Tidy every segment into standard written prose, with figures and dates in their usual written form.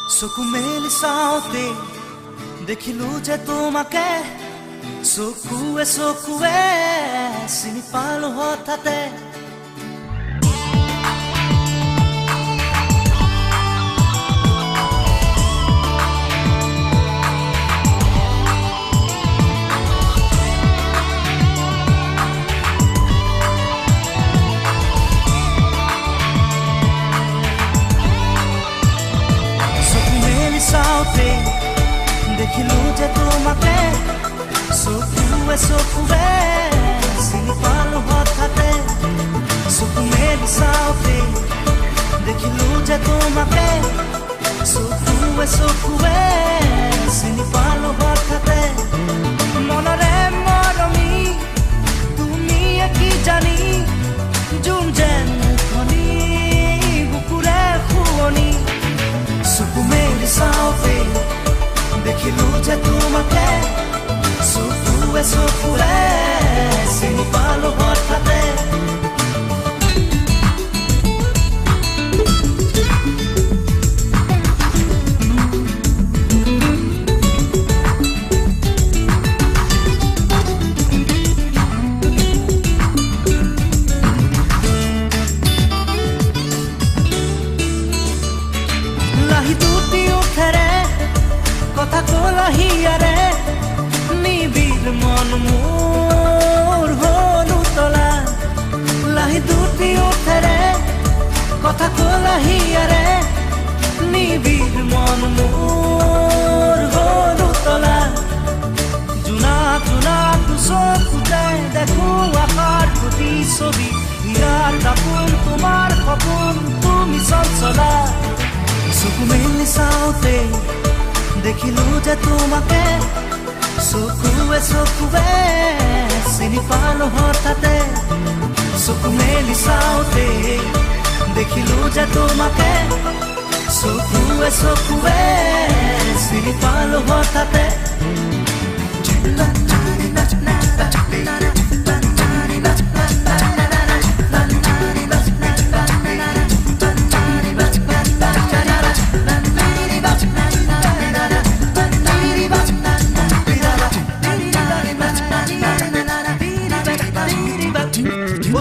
চকু মেলি চাওঁতে দেখিলো যে তোমাকে চকুৱে চকুৱে চিনি পালো হঠাতে চাওঁতে দেখিলো যে তোমাকে চকুৱে চকুৱে চিনি পালো হঠাতে চকু মেলি চাওঁতে দেখিলো যে তোমাকে চকুৱে চকুৱে চিনি পালো হঠাতে মনৰে মৰমি তুমি কি জানি যোন যেন মুখনি বুকুৰে শুৱনি চকু মেলি চাওঁতে দেখিলো যে তোমাকে চকুৱে চকুৱে চিনি পালো হঠাতে কথা কলাহিয়াৰে নিবিড় মন মোৰ হ'ল উতলা লাহি দুটি উঠেৰে কথা কলাহিয়াৰে নিবিড় মন মোৰ হ'ল উতলা জোনাক জোনাক চকুতে দেখো আকাৰ প্ৰতি ছবি ইয়াৰ দাপোন তোমাৰ সপোন তুমি চঞ্চলা চকু মেলি চাওঁতে দেখিলো যে তোমাকে চকুৱে চকুৱে চিনি পালো হঠাতে চকু মেলি চাওঁতে দেখিলো যে তোমাকে চকুৱে চকুৱে চিনি পালো হঠাতে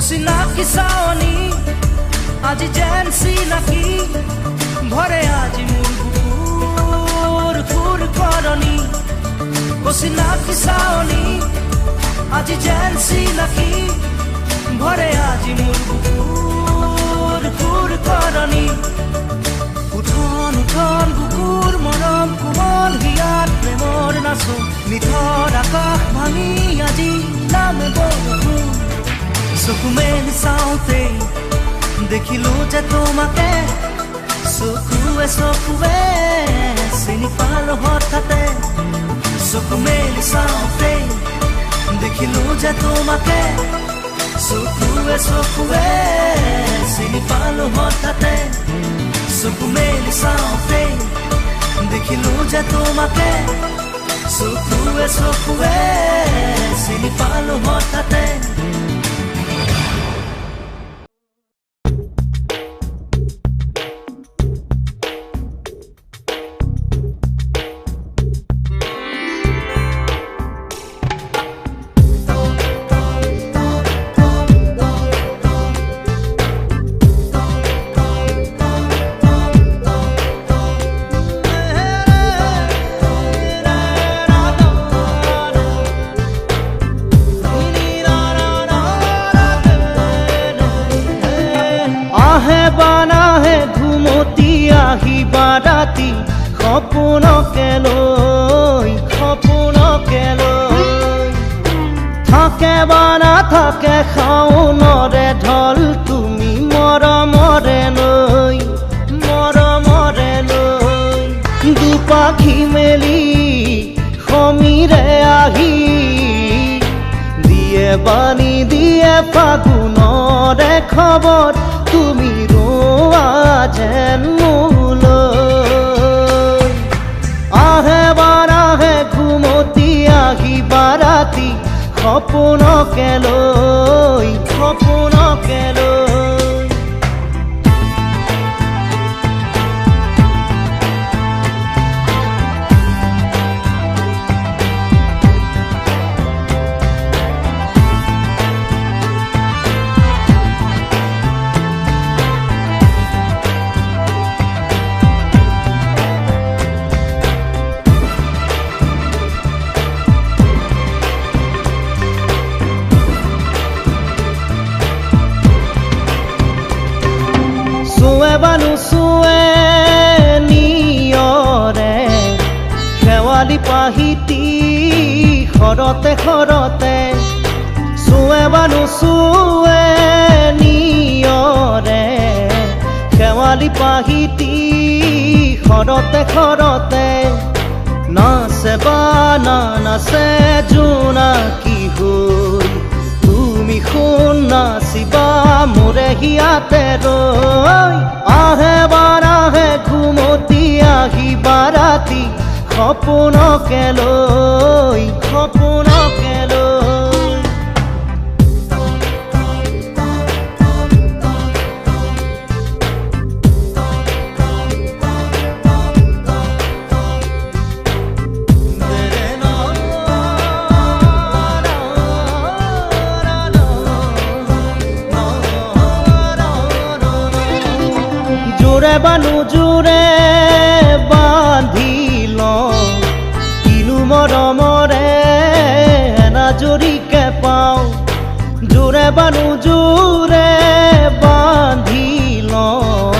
চিনাকি চাৱনি আজি যেন চিনাকি ভৰে আজি মোৰ বুকুৰ খুৰ কৰনি চিনাকি চাৱনি আজি যেন চিনাকি ভৰে আজি মোৰ বুকুৰ খুৰ কৰনি উঠন উঠন বুকুৰ মৰম কোমল হিয়াত প্ৰেমৰ নাচো নিথৰ আকাশ ভাঙি আজি নামে বৰষুণ চকু মেলি চাওঁতে দেখিলো যে তোমাকে চকুৱে চকুৱে চিনি পালো হঠাতে চকু মেলি চাওঁতে দেখিলো যে তোমাকে চকুৱে চকুৱে চিনি পালো হঠাতে চকু মেলি চাওঁতে দেখিলো যে তোমাকে চকুৱে চকুৱে চিনি পালো হঠাতে ৰাতি সপোনকে লৈ থাকে বা নাথাকে শাওনৰে ঢল তুমি মৰমৰে লৈ দুপাখি মেলি সমীৰে আহি দিয়ে বাণী দিয়ে ফাগুনৰে খবৰ তুমি ৰোৱা যেন মোলৈ আহে বাৰাহে ঘুমতি আহি বাৰাতি সপোনকে লৈ নুচুৱে নিয়ৰে শেৱালি পাহিতি খৰতে খৰতে চুৱে বা নুচুৱে নিয়ৰে শেৱালি পাহিতি খৰতে খৰতে নাচে বা নাচে জোনাকী হৈ তুমি শুন নাচিবা মোৰে হিয়াতে ৰৈ আহে বাৰাহে ঘুমতি আহিবা ৰাতি সপোনকে লৈ সপোনকে লৈ জোৰে বানু জোৰে বান্ধি লওঁ কিনো মৰমৰে এনাজৰিকে পাওঁ জোৰে বানু জোৰে বান্ধি লওঁ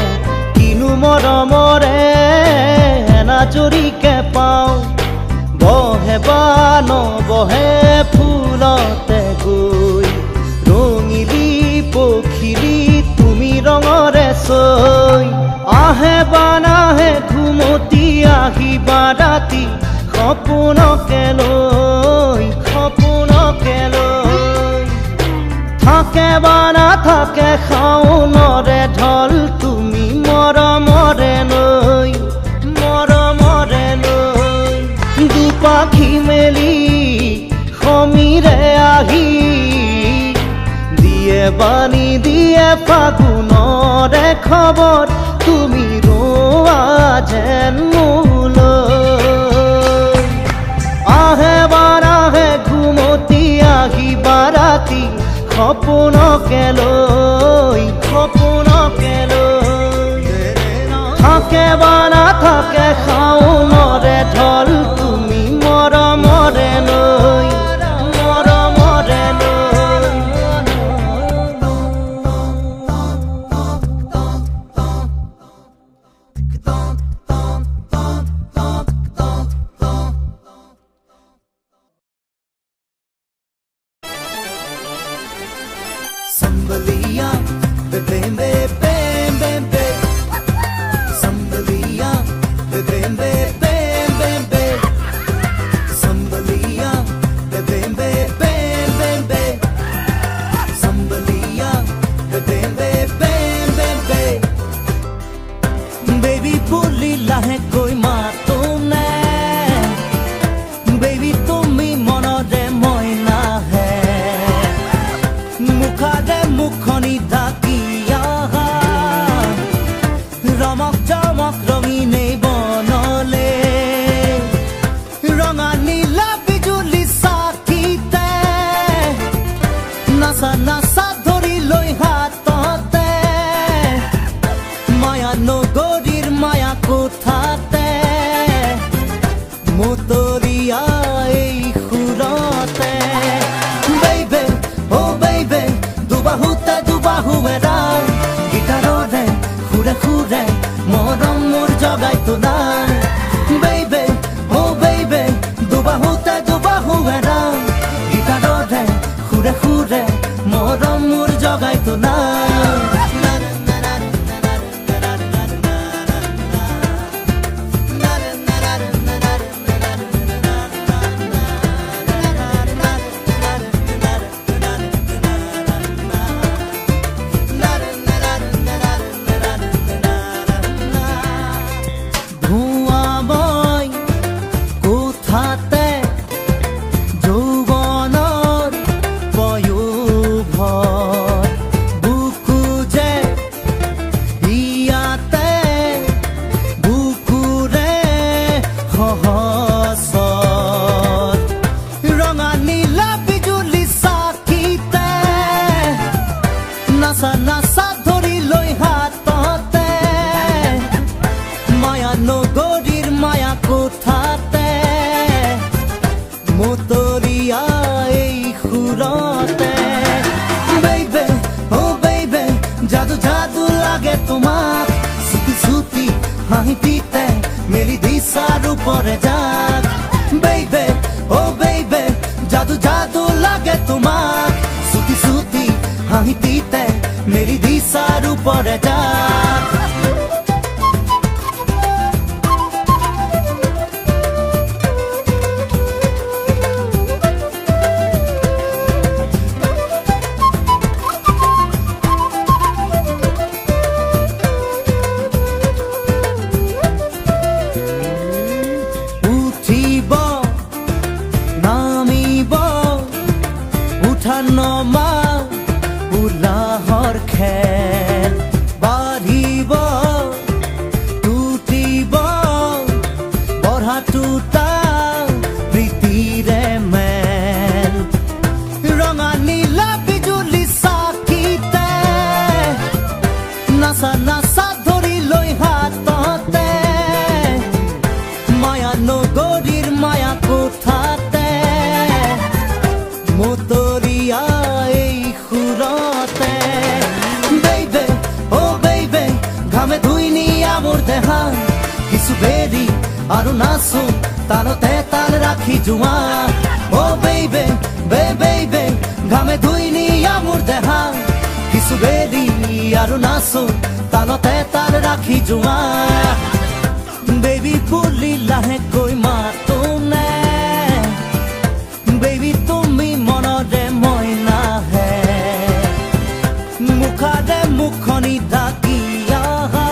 কিনো মৰমৰে এনাজৰিকে পাওঁ বহে বা নবহে ফুলতে গৈ ৰঙিলি পখিলি তুমি ৰঙৰে চৈ আহে বা নাহে ঘুমতি আহিবা ৰাতি সপোনকে লৈ সপোনকে লৈ থাকে বা নাথাকে শাওনৰে ঢল তুমি মৰমৰে লৈ মৰমৰে লৈ দুপাখি মেলি সমীৰে আহি দিয়ে বাণী দিয়ে ফাগুনৰে খবৰ তুমি ৰোৱা যেন মোলৈ আহে বাৰাহে ঘুমতি আহিবা ৰাতি সপোনকে লৈ সপোনকে লৈ থাকে বা নাথাকে শাওনৰে ঢল তুমি মৰমৰে লৈ মৰমৰে লৈ Sambalia, bem bem bem bem bem. Sambalia, bem bem bem bem bem. Sambalia, bem bem bem bem bem. Sambalia, bem bem bem bem bem. Baby puli lahe koi maato ne. Baby tumi monore moina hai. মুখাৰে মুখনি ঢাকিয়া ৰমক চমক ৰঙিনে বনলে ৰঙা নীলা বিজুলি চাকিতে নাচা নাচা ধৰি লৈ হাততে মায়া নগৰীৰ মায়া কোঠাতে মতৰীয়া এই সুৰতে baby oh baby দুবাহুৱেৰা গীটাৰৰে সুৰে সুৰে মৰম মোৰ জগাই তোলাৰ baby oh baby দুবাহুৱেৰা গীটাৰৰে সুৰে সুৰে মৰম মোৰ জগাই তোলাৰ হাঁহিতে মেলি দিশার উপরে যাক বেইবে ও বেইবে জাদু জাদু লাগে তোমার সুতি সুতি হাঁহিতে মেলি দিশার উপরে যাক নমা উলাহৰ খেল বাঢ়িব টুটিব বঢ়া টুটা প্ৰীতিৰে মেল ৰঙা নীলা বিজুলী চাকিতে নাচা নাচা ধৰি লৈ হাততে মায়া নগৰীৰ মায়া কোঠাতে মতৰিয়া এই সুৰতে বেইবে ও বেইবে ঘামে ধুই নিয়া মোৰ দেহা কিছু বেৰি আৰু নাচো তালতে তাল ৰাখি জোৱা ও বেইবে বেইবে ঘামে ধুই নিয়া মোৰ দেহা কিছু বেৰি আৰু নাচো তালতে তাল ৰাখি জোৱা বেবি বুলি লাহেকৈ মাতো নে বেবি তুমি মনৰে মই নাহে মুখৰে মুখনি ঢাকি আহা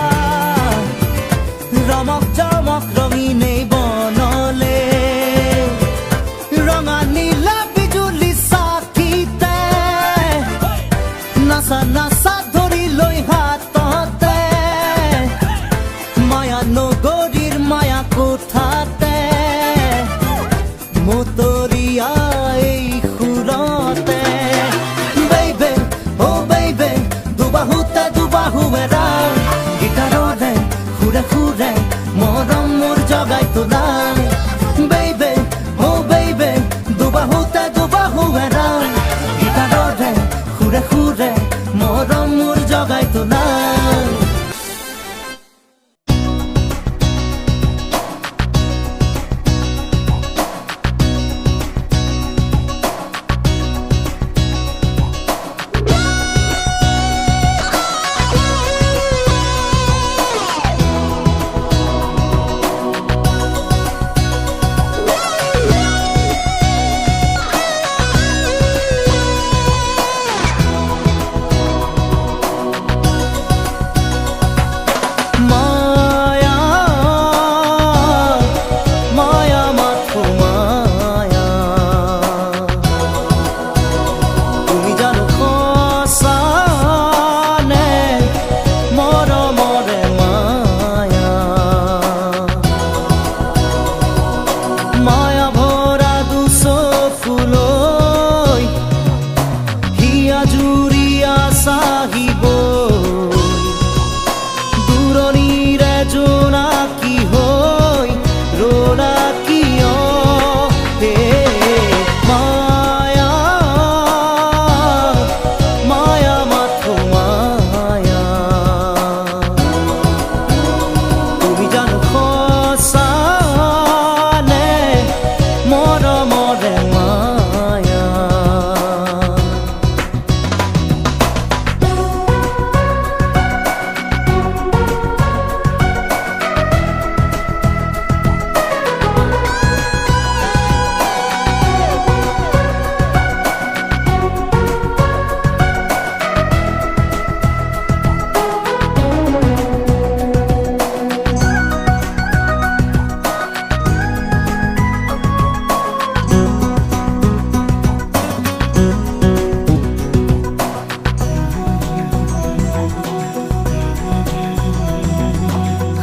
ৰমক জমক ৰঙিনে বনলে ৰঙা নীলা বিজুলী চাকিতে নাচা নাচা ধৰি লৈ হাততে মায়া নগৰীৰ মায়া কোঠাতে মতৰিয়া এই সুৰতে বেইবে ও বেইবে দুবাহুতে দুবাহুৱেৰা গীটাৰৰে সুৰে সুৰে মৰম মোৰ জগাই তোলা বেইবে ও বেইবে দুবাহুতে দুবাহুৱেৰা গীটাৰৰে সুৰে সুৰে মৰম মোৰ জগাই তোলা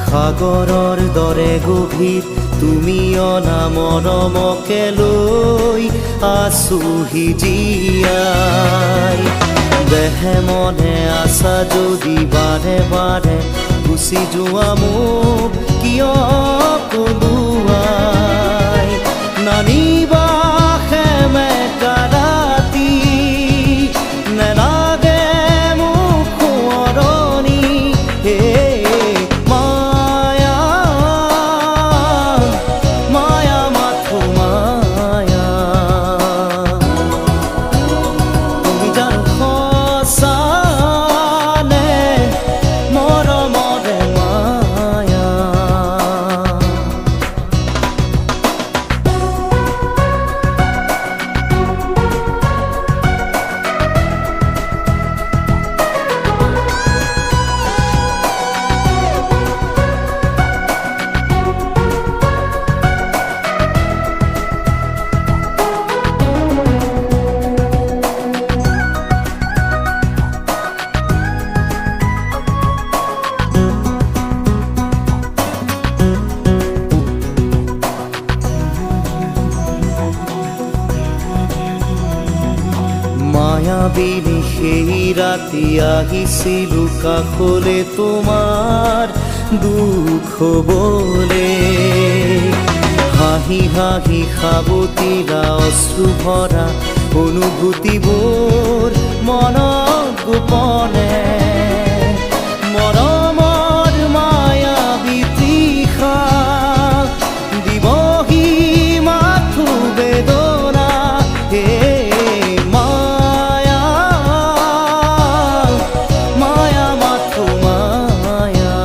সাগৰৰ দৰে গভীৰ তুমি অনা মৰমকে লৈ আছোহি জীয়াই দেহে মনে আছা যদি বাৰে বাৰে গুচি যোৱা মোক কিয় কলোৱাই নানিবা সেমেকা ৰাতি নেলাগে মোক সোঁৱৰণি হে মায়া ৰাতি আহিছিলো কাষলে তোমাৰ দুখ হবলে হাঁহি হাঁহি সাবতিৰা অশ্ৰু ভৰা অনুভূতিবোৰ মনত গোপনে মৰমৰ মায়াবী তৃষা দিবহি মাথো বেদনা হে মায়া মায়া মাথো মায়া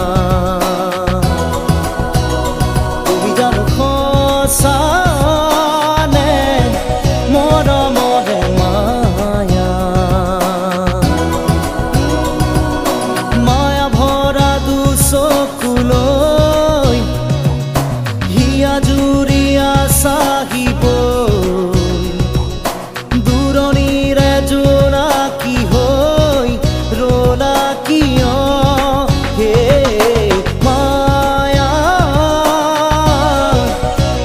তুমি জানো সঁচা নে মৰমৰে মায়া মায়া ভৰা দুচকুলৈ হিয়া জুৰিয়া চাহিব দূৰণিৰে জোনাকী হৈ ৰলা কিয় হে মায়া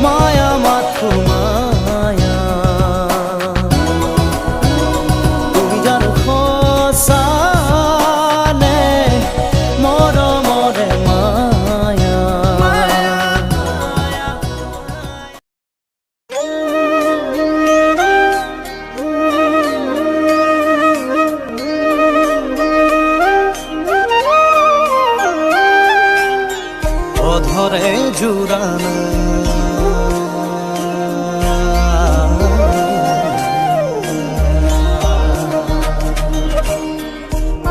মায়া মাথো মায়া তুমি জানো সঁচা নে মৰমৰে মায়া অধৰে জোৰানা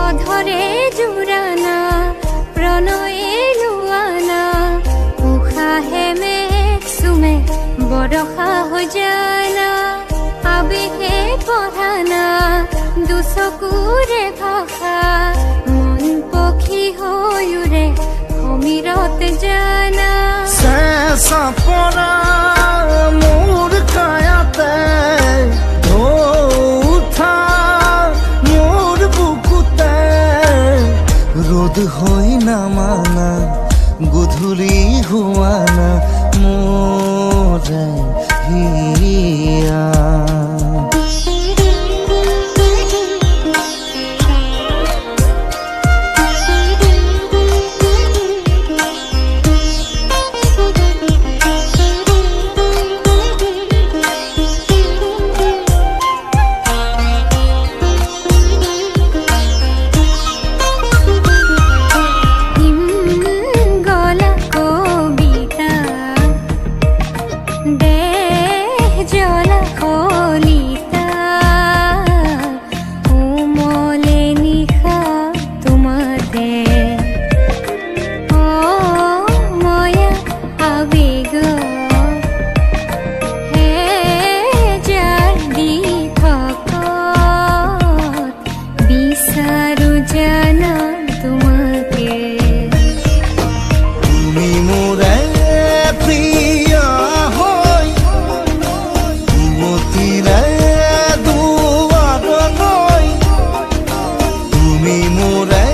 অধৰে জুৰানা প্ৰণয়ে লুয়ানা উশাহে মেঘ চুমে বৰষা হৈ জানা আবেগে পঢ়ানা দুচকুৰে ভাষা মন পক্ষী হৈ উৰে সমীৰতে জানা চেঁচা পৰা মোৰ কায়াতে উঠা মোৰ বুকুতে ৰ'দ হৈ নামানা গধূলি হোৱানা মোৰে হিয়া গলা কবিতা দেহ জ্বলা কলিতা উমলে নিশা তোমাতে ময়া আবেগ হে যাৰ দি থকত বিচাৰো জানা তোমাকে তুমি মোৰে প্ৰিয়া হৈ মতিৰে দুৱাৰলৈ তুমি মোৰে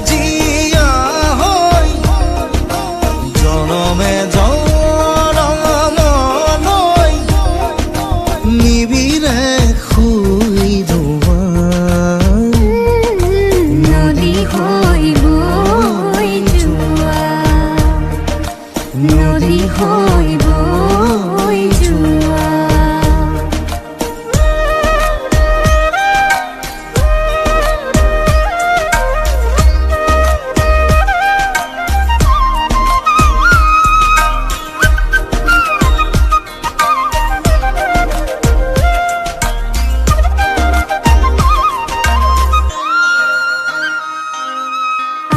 জীয়া হৈ জনমে জনমলৈ নিবিৰে শুই ৰোৱা নদী হৈ বৈ যোৱা নদী হৈ বৈ যোৱা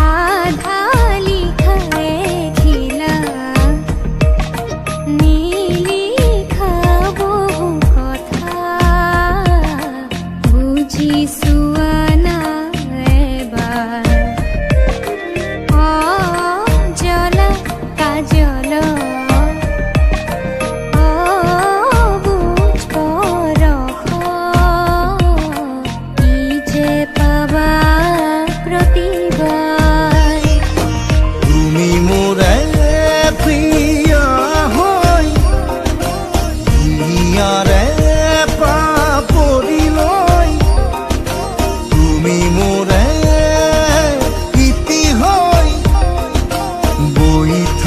আধা লিখায়ে খিলা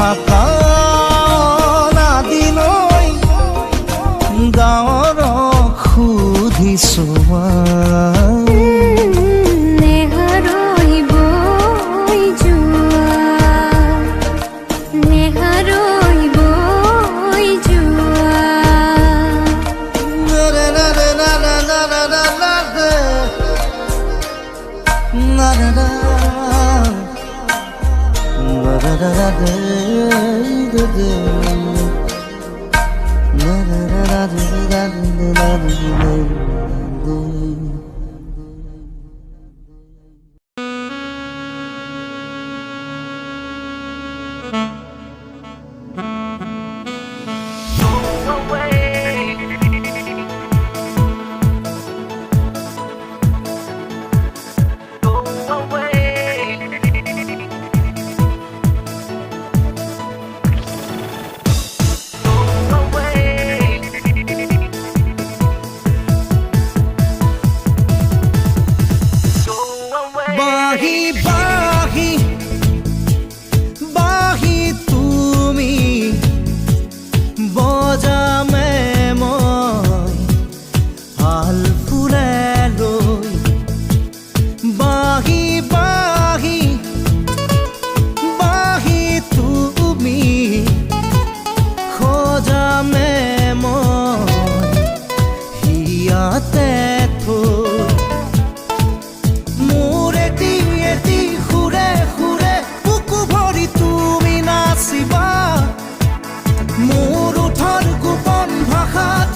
থাকা নাদিলৈ গাঁৱৰ সুধিছো নেহাৰৈ বৈ যোৱা নেহাৰৈ বৈ যোৱা বাহি বাহি বাহি তুমি বজামে মই হাল ফুলে লৈ বাহি বাহি বাহি তুমি খোজামে মই হিয়াতে থৈ মোৰ ওঠৰ গোপন ভাষাত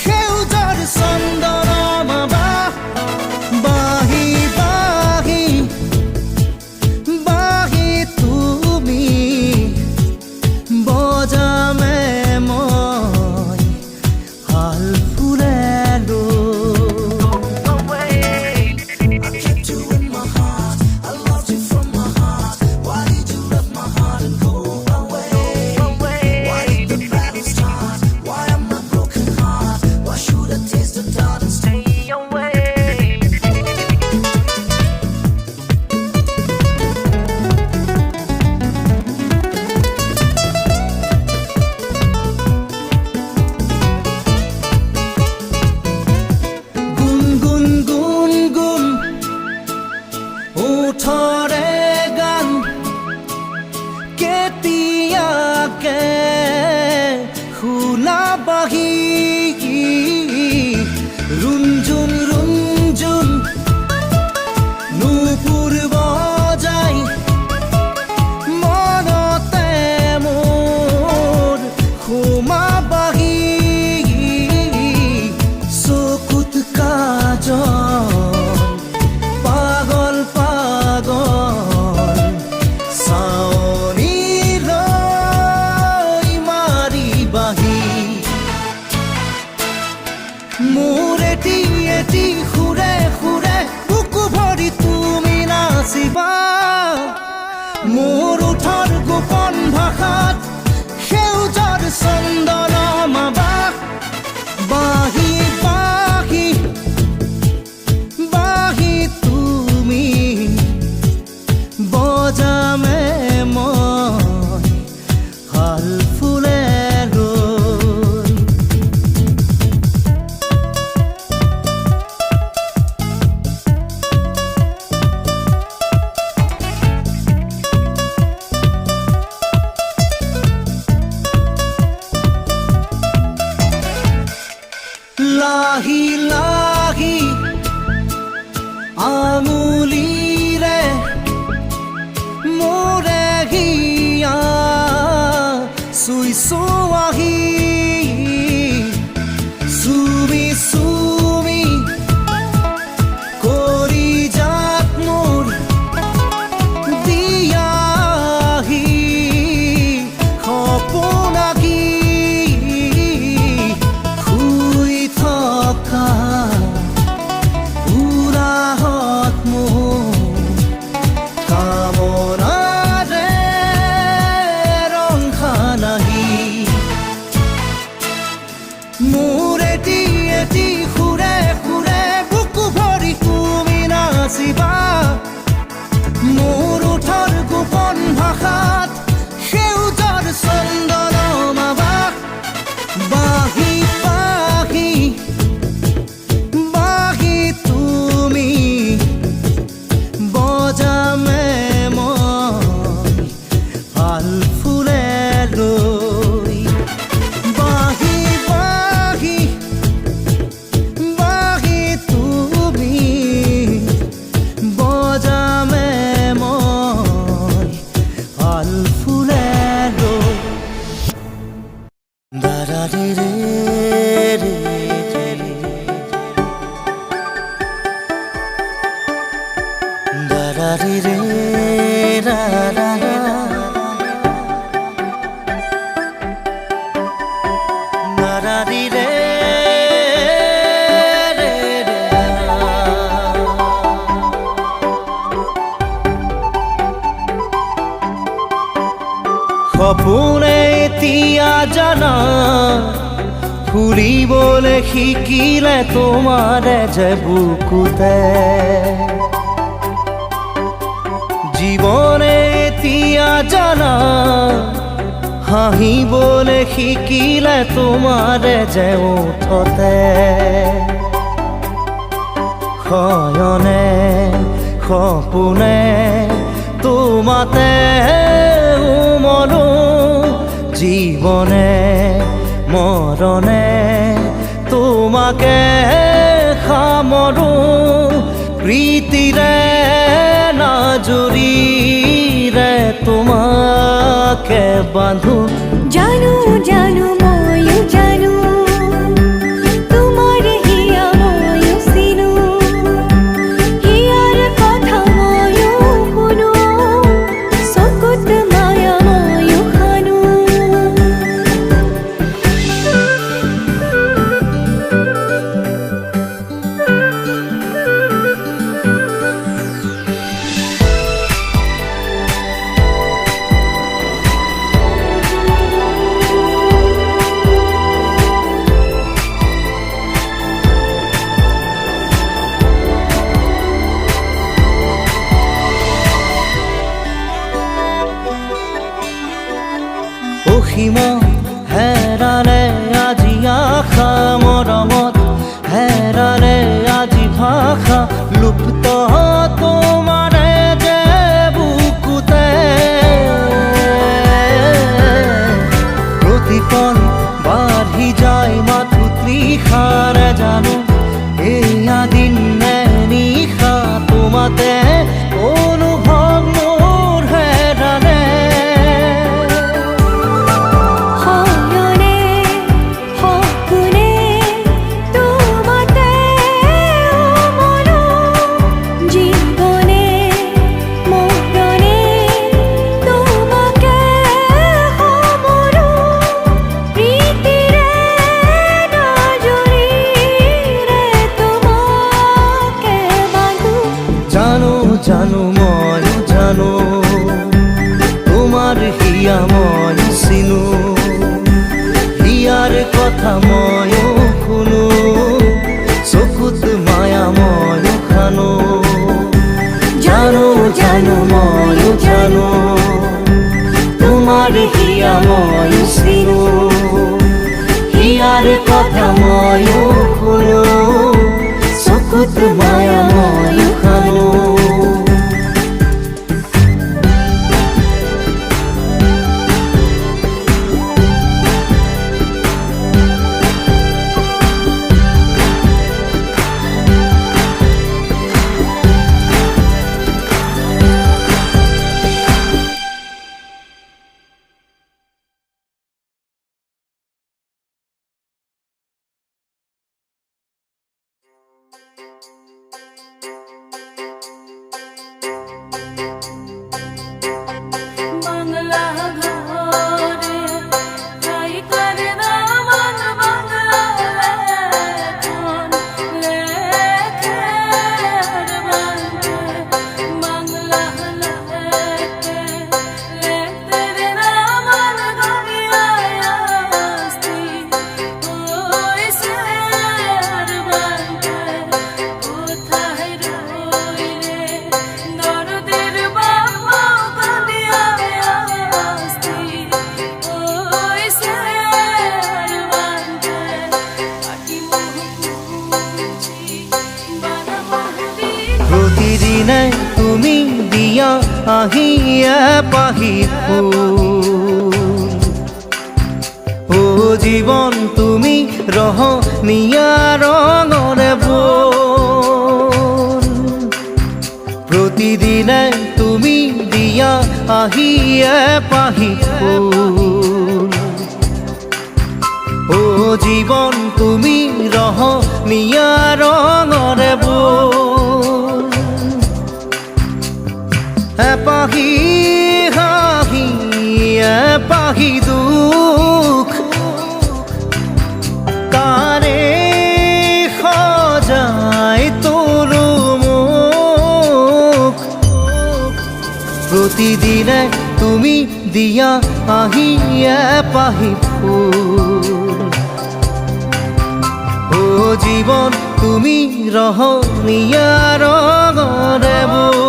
সেউজৰ চন্দন বাহি বাহি বাহি তুমি বজামে মই হাল ফুলে ওঠৰে গান কেতিয়াকে শুনাবাহি ৰুঞ্জুন ৰুঞ্জুন নুপুৰ বজাই মনতে মোৰ সোমাবাহি চকুত কাজল পাগল পাগল চাৱনিলৈ মাৰিবাহি মোৰ এটি এটি সুৰে সুৰে বুকু ভৰি তুমি নাচিবা মোৰ ওঠৰ গোপন ভাষাত সেউজৰ চন্দন বাহি বাহি বাহি তুমি বজামে মই হাল ফুলে লৈ লাহি লাহি আঙুলিৰে মোৰে হিয়া চুইছো আহি চুমি চুমি কৰি যাত মোৰ দিয়াহি সপোনাকি শুই থকা উৰাহত মোৰ কামনাৰে ৰং খানাহি চন্দনমাবা বাঁহী বাঁহী বাঁহী তুমি বজামে মই ভাল ফুলে লৈ বাঁহী বাঁহী বাঁহী তুমি বজামে মই ভাল ফুলে লৈ দাৰাৰে ৰে ৰে দাৰাৰে ৰে ৰা ৰা ৰা দাৰাৰে ৰে ৰে ৰে ৰা। সপোনে এতিয়া জানা ফুৰিবলৈ শিকিলে তোমাৰে যে বুকুতে জীৱনে এতিয়া জানা হাঁহিবলৈ শিকিলে তোমাৰে যে ওঠতে শয়নে সপোনে তোমাতে উমলো জীৱনে মৰণে তোমাকে সামৰো প্ৰীতিৰে নাজুৰিৰে তোমাকে বান্ধো জানো জানো ময়ো জানো তোমাৰ হিয়া ময়ো চিনো হিয়াৰ কথা ময়ো শুনো চকুত মায়া ময়ো সানো অসীমত হেৰালে আজি আশা মৰমত হেৰালে আজি ভাষা লুপ্ত তোমাৰে যে বুকুতে প্ৰতিপল বাঢ়ি যায় মাথো তৃষাৰে জানো এয়া দিন নে নিশা তোমাতে অনুভৱ মোৰ হেৰালে শয়নে সপোনে তোমাতে উমলো জীৱনে মৰণে তোমাকে সামৰো প্ৰীতিৰে নাজুৰিৰে তোমাকে বান্ধো জানো জানো ময়ো জানো তোমাৰ হিয়া ময়ো চিনো হিয়াৰ কথা ময়ো শুনো চকুত মায়া ময়ো খানো জানো জানো ময়ো জানো তোমাৰ হিয়া ময়ো চিনো হিয়াৰ কথা ময়ো শুনো চকুত মায়া ময়ো খানো আহিয়ে পাহি ফুল ও জীৱন তুমি ৰহনীয়া ৰঙৰে বোল প্ৰতিদিনে তুমি দিয়া আহিয়ে পাহি ফুল ও জীৱন তুমি ৰহনীয়া ৰঙৰে বোল এপাহি হাঁহি এপাহি দুখ কাৰে সজাই তোলো মোক প্ৰতিদিনে তুমি দিয়া আহিয়ে পাহি ফুল ও জীৱন তুমি ৰহনীয়া ৰঙৰে বোল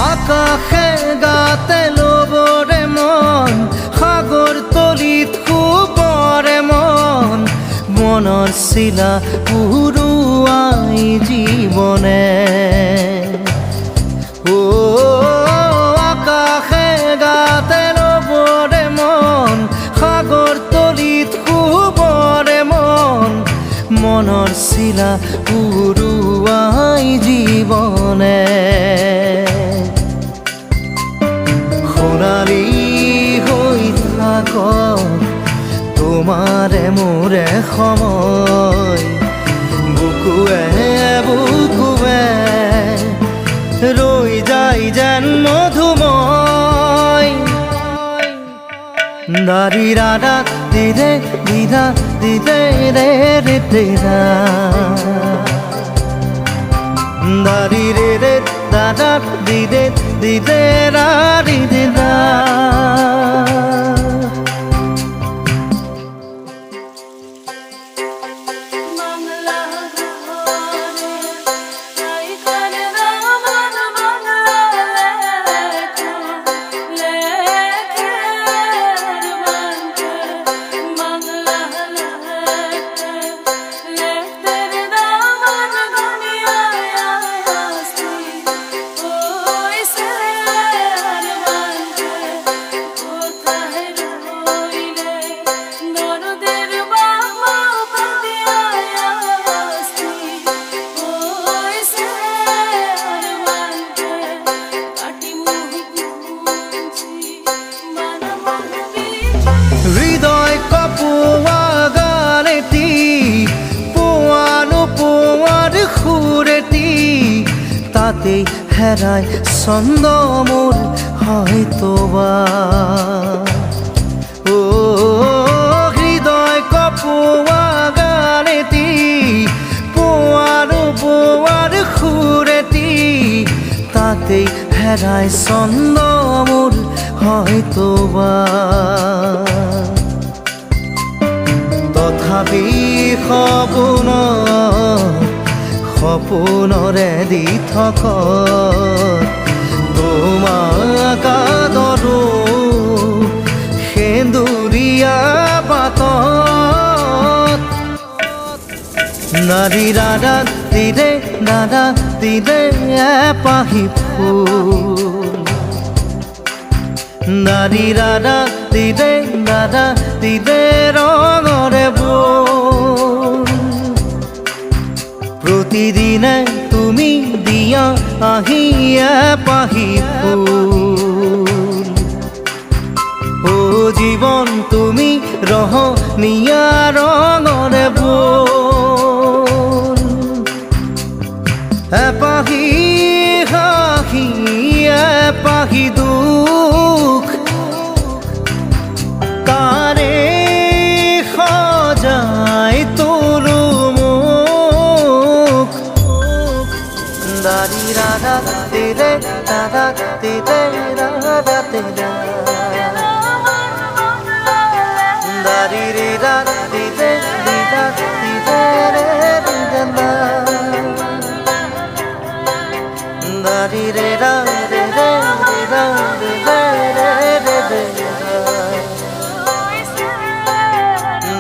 আকাশে গাতে ল'বৰে মন সাগৰ তলিত শুবৰে মন মনৰ চিলা উৰুৱাই জীৱনে ও আকাশে গাতে ল'বৰে মন সাগৰ তলিত শুবৰে মন মনৰ চিলা উৰুৱাই জীৱনে সোণালী হৈ থাক তোমাৰে মোৰে সময় বুকুৱে বুকুৱে ৰৈ যায় যেন মধুময় দাৰি ৰাধা দিদে দিদা দিদে ৰে ৰে তেৰা দাৰি ৰে ৰে দাদা দিদে দিদে ৰা দিদে ৰা হৃদয় কপোৱা গানেটি পোৱানো পোৱাৰ সুৰেটি তাতেই হেৰাই ছন্দ মোৰ হয়তোবা ও হৃদয় কপোৱা গানেটি পোৱানো পোৱাৰ সুৰেটি তাতেই হেৰাই ছন্দ মোৰ হয়তোবা তথাপি সপোনৰে দি থক তোমাক আদৰো সেন্দুৰীয়া পাতত নাৰী ৰাধা দিদে এপাহি ফুল নাৰী ৰাধা দিদে ৰঙৰে বোল প্ৰতিদিনে তুমি দিয়া আহিয়ে পাহি ফুল ও জীৱন তুমি ৰহনীয়া ৰঙৰে বোল এপাহি হাঁহি এপাহি দুখ কাৰে সজাই তোলো মোক দাৰি ৰাধা দিদে ৰাধা দিদে ৰাধা দিদে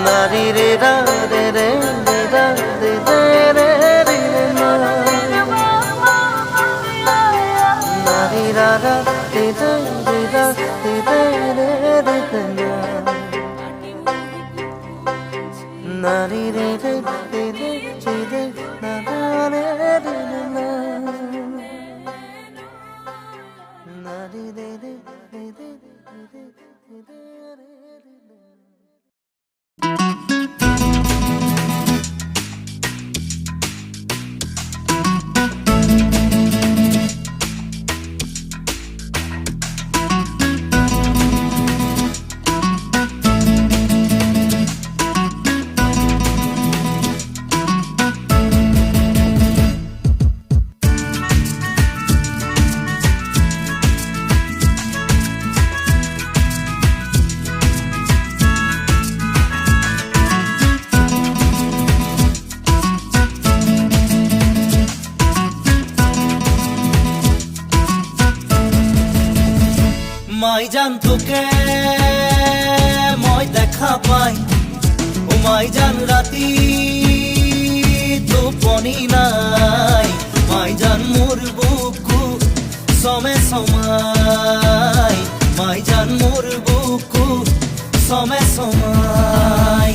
নারী রে রা রে রে রে রা রে রে রে রে রে না নারী রা রা রে রে রে রা রে রে রে রে রে না নারী রে রে রে রে রে রে না রে রে রে না নারী রে রে রে রে রে রে রে মাই জান তোকে মই দেখা পাই ও মাই জান রাতি টোপনি নাই মাই জান মোর বুকু সমে সমাই মাই জান মোর বুকু সমে সমাই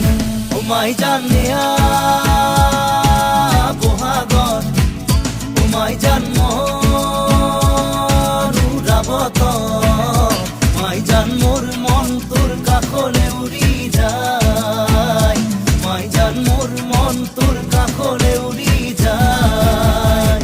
ও মাই জান নিয়া বহাগত ও মাই জান মোর মাই জান মোর মন তোর কাকলে উড়ি যায় মাই জান মোর মন তোর কাকলে উড়ি যায়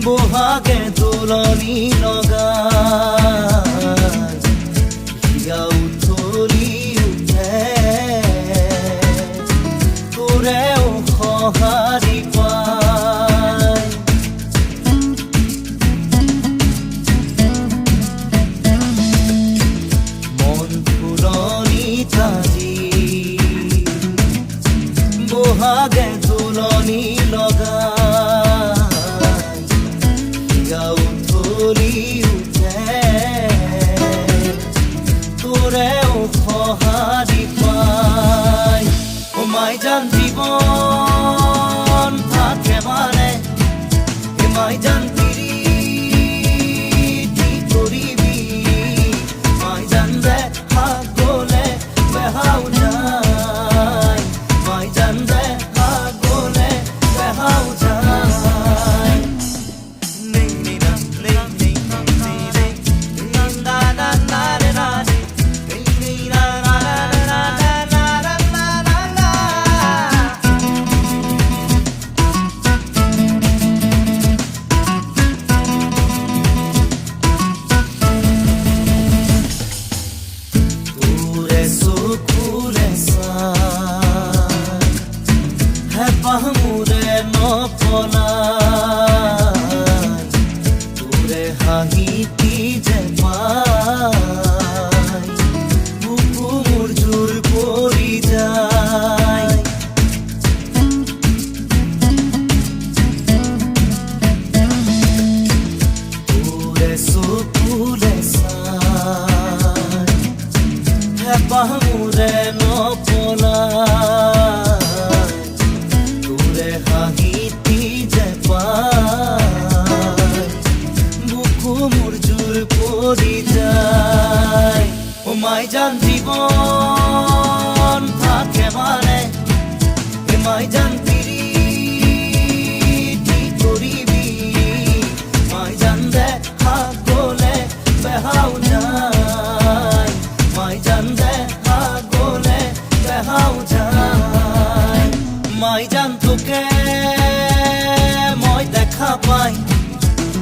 বহাগে তুলনি লগাই হিয়া উঠলি উঠে তোৰেও সঁহাৰি পাই মন ফুলনি তাজি বহাগে তুলনি লগাই তোৰেও সঁহাৰি পাই ও মাই জান জীৱন থাকে মানে এ মাই জান পিৰিতি কৰিবি মাই জান দেখা গলে বেহাও যায় মাই জান দেখা গলে বেহাও যায় পাহমুৰে নপলাই তোৰে হাঁহিতি যে পাই বুকু মোৰ জোৰ পৰি যায় তোৰে চকুলে চাই পাহমুৰে নপলাই হাঁহিতি যে পাই বুকু মোৰ জোৰ পৰি যায় ও মাই জান জীৱন থাকে মানে এ মাই জান পিৰিতি কৰিবি মাই জান দেখা গলে বেহাও যায় মাই জান দেখা গলে বেহাও যায় মাই জান তোকে মই দেখা পাই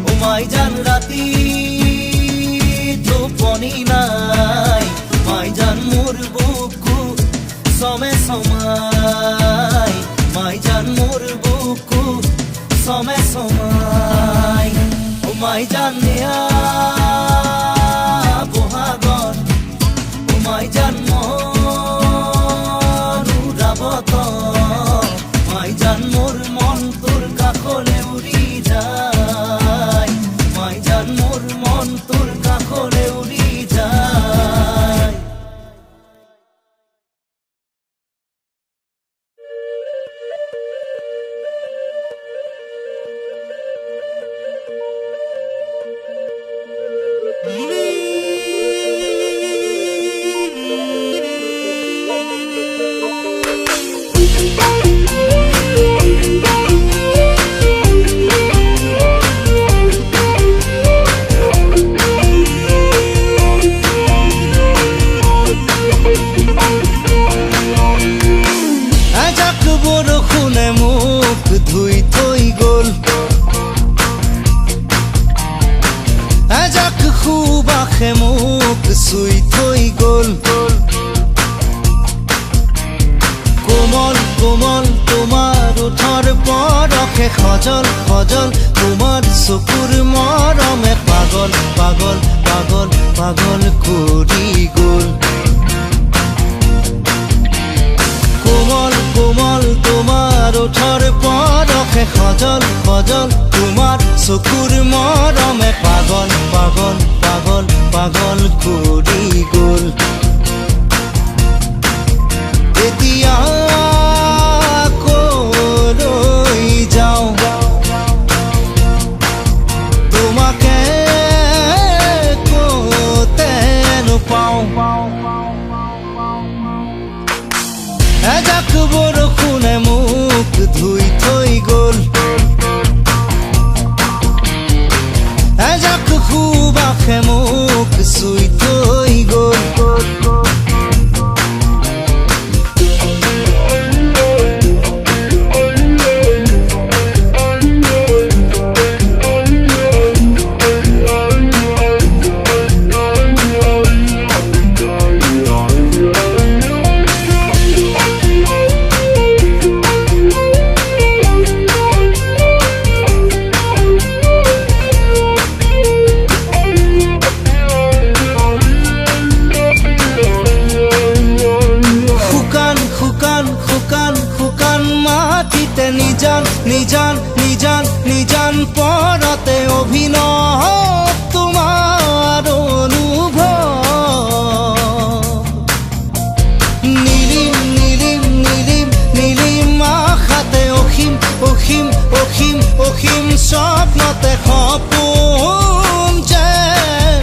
ও মাই জান রাতি টোপনি নাই মাই জান মোর বুকু সমে সমাই মাই জান মোর বুকু সমে সমাই ওমাই জানিয়া বহাগত ওমাই জন্ম নুরাবত মাই জান মোর মন তোর কাকলে উড়ি যায় মাই জান মোর মন তোর কাকলে উড়ি যায় বৰষুণে মোক ধুই থৈ গ'ল এজাক সুবাসে মোক চুই থৈ গ'ল কোমল কোমল তোমাৰ ওঠৰ পৰশে সজল সজল তোমাৰ চকুৰ মৰমে পাগল পাগল পাগল পাগল কৰি গ'ল কোমল কোমল তোমাৰ ওঠৰ পৰশে সজল সজল তোমাৰ চকুৰ মৰমে পাগল পাগল পাগল পাগল কৰি গ'ল এতিয়া কলৈ যাওঁ তোমাকে ক'তে নোপাওঁ এজাক বৰষুণে মোক ধুই থৈ গ'ল এজাক সুবাসে মোক চুই থৈ গ'ল নিজান নিজান নিজান পৰতে অভিনৱ তোমাৰ অনুভৱ নীলিম নীলিম নীলিম নীলিম আশাতে অসীম অসীম অসীম অসীম স্বপ্নতে সপোন যেন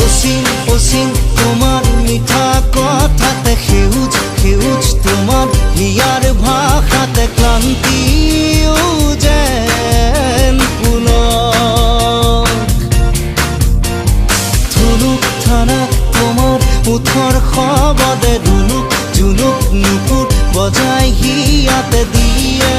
অসীম অসীম তোমাৰ মিঠা কথাতে সেউজ সেউজ তোমাৰ হিয়াৰ ভাষাতে ক্লান্তিও যেন পুলক ধুনুক থানাত তোমাৰ ওঠৰ শবদে ধুনুক জুনুক নুপুৰ বজাই হিয়াতে দিয়ে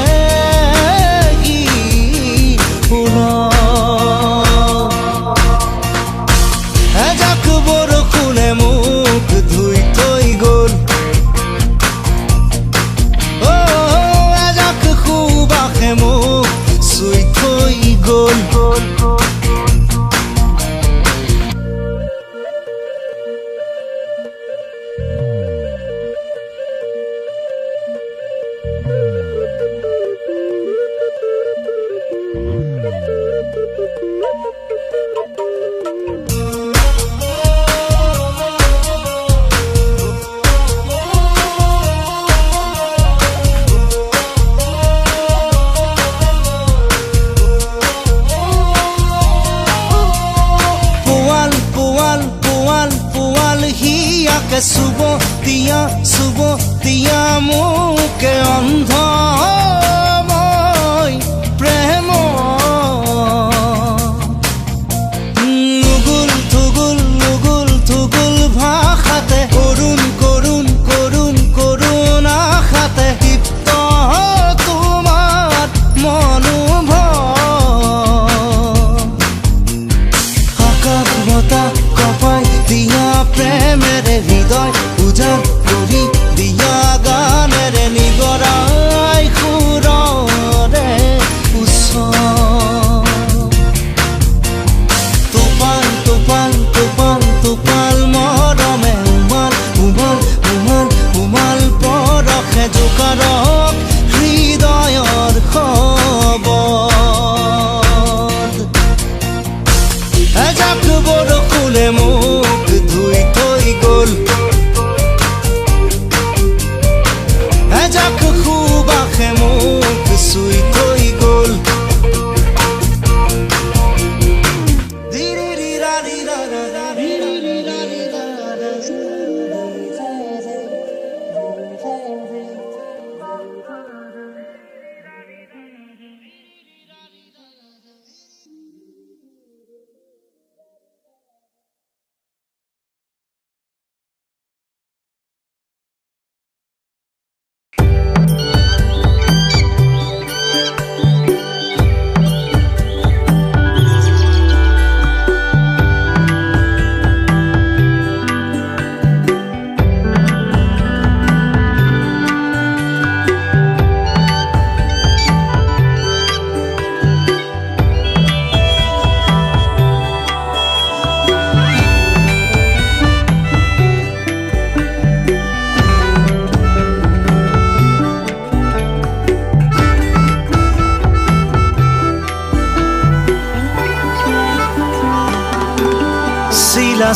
সুবাসে মোক চুই থৈ গ'ল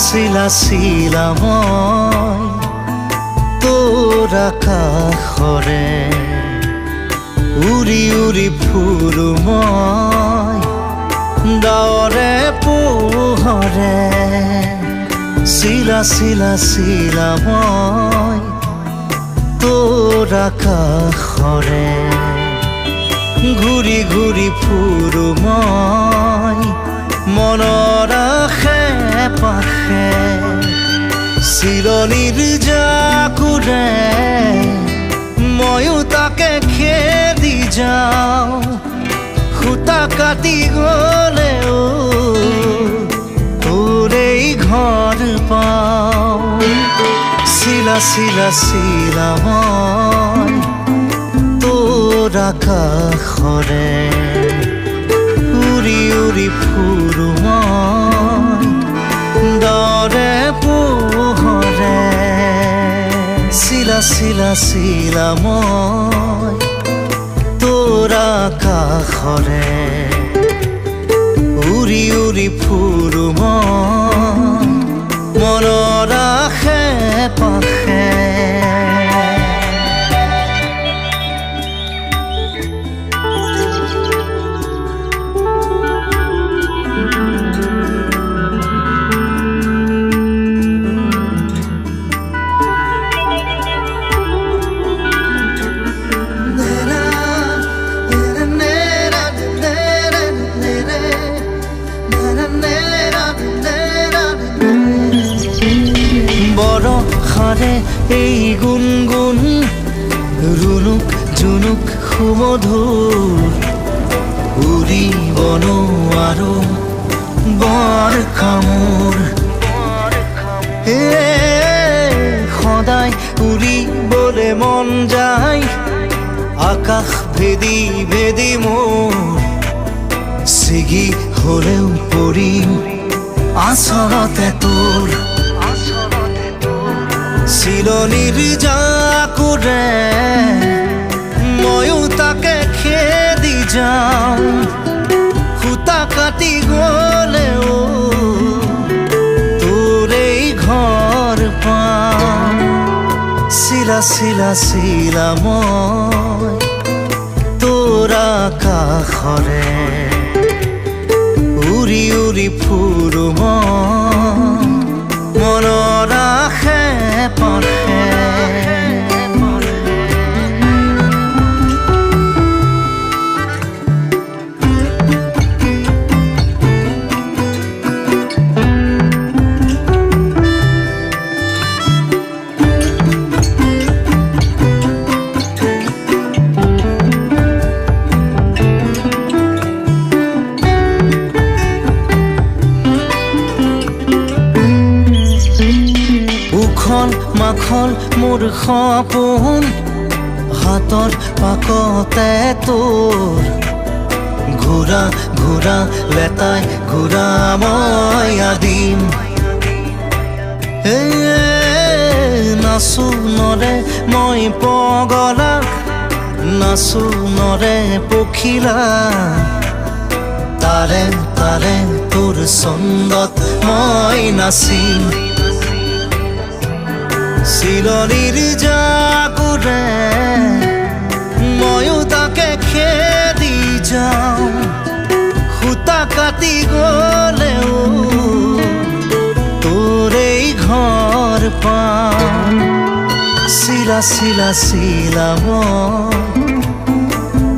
চিলা চিলা মই তোৰ আকাশৰে উৰি উৰি ফুৰো মই ডাৱৰে পোহৰে চিলা চিলা চিলা মই তোৰ আকাশৰে ঘূৰি ঘূৰি ফুৰো মই মনৰ আশে পাশে চিলনিৰ জাকুৰে ময়ো তাকে খেদি যাওঁ সূতা কাটি গ'লেও তোৰেই ঘৰ পাওঁ চিলা চিলা চিলা মই তোৰ আকাশৰে উৰি উৰি ফুৰো মই ডাৱৰে পোহৰে চিলা চিলা চিলা মই তোৰ আকাশৰে উৰি উৰি ফুৰো মই মনৰ আশে পাশে এই গুণগুণ ৰুণুক জুনুক সুমধুৰ উৰিব নোৱাৰো বৰষামোৰ সদায় উৰিবলে মন যায় আকাশ ভেদি ভেদি মোৰ ছিগি হলেও পৰিম আচলতে তোৰ চিলনিৰ জাকুৰে ময়ো তাকে খেদি যাওঁ সূতা কাটি গ'লেও তোৰেই ঘৰ পাওঁ চিলা চিলা চিলা মই তোৰ আকাশৰে উৰি উৰি ফুৰো মই মনৰ আশে পাশে মাখল মোৰ সপোন হাতৰ পাকতে তোৰ ঘূৰা ঘূৰা লেতাই ঘূৰা মই আদিম নাচো নৰে মই পগলা নাচো নৰে পখিলা তাৰে তাৰে তোৰ ছন্দত মই নাচিম চিলনিৰ জাকুৰে ৰাতি গলেও তোৰেই ঘৰ পাম চিলা চিলা চিলাব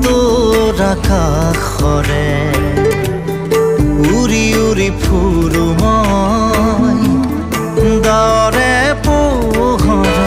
তোৰ আকাশৰে উৰি উৰি ফুৰো মই দাৱৰে পোহৰে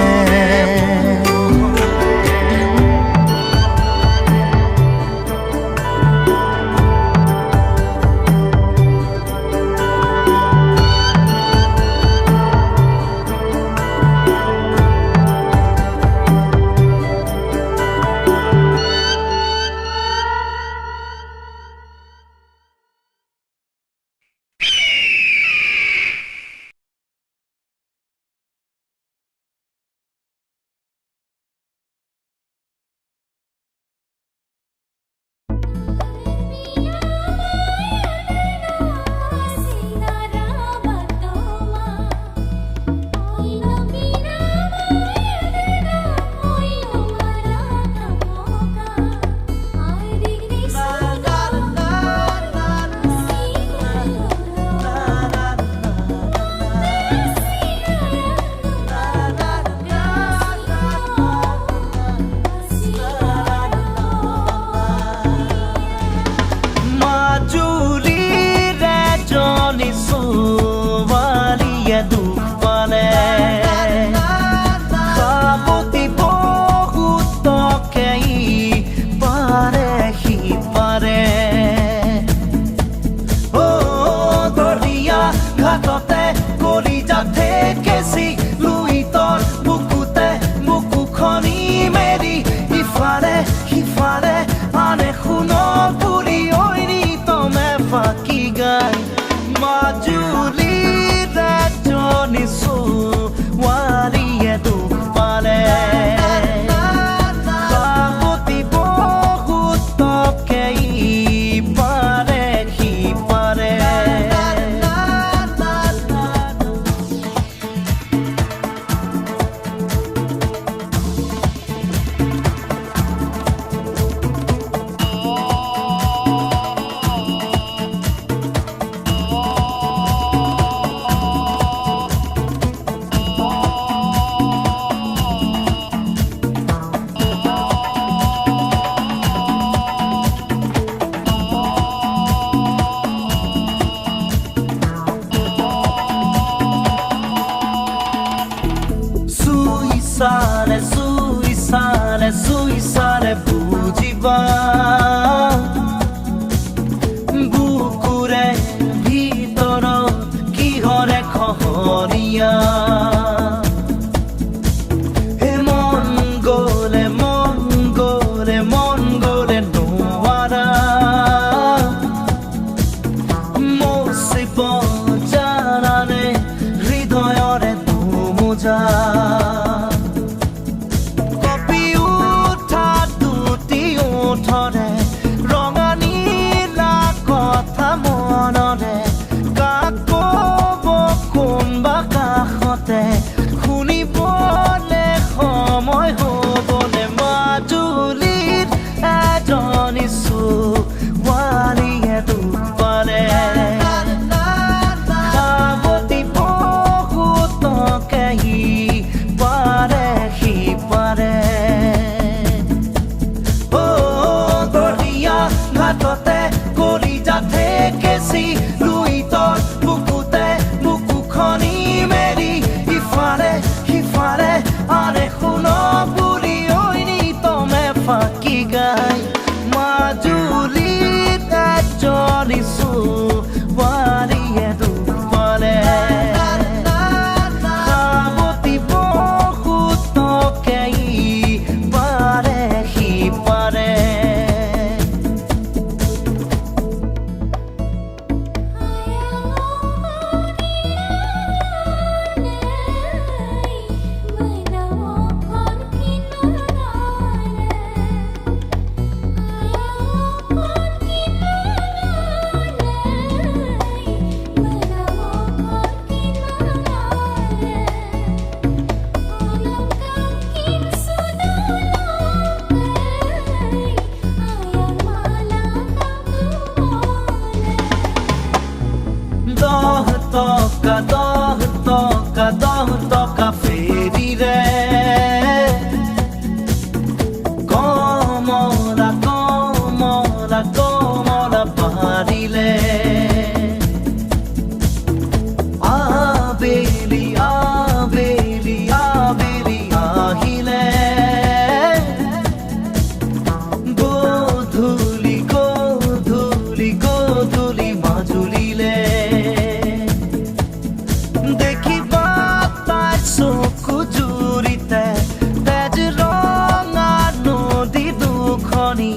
ফুলনি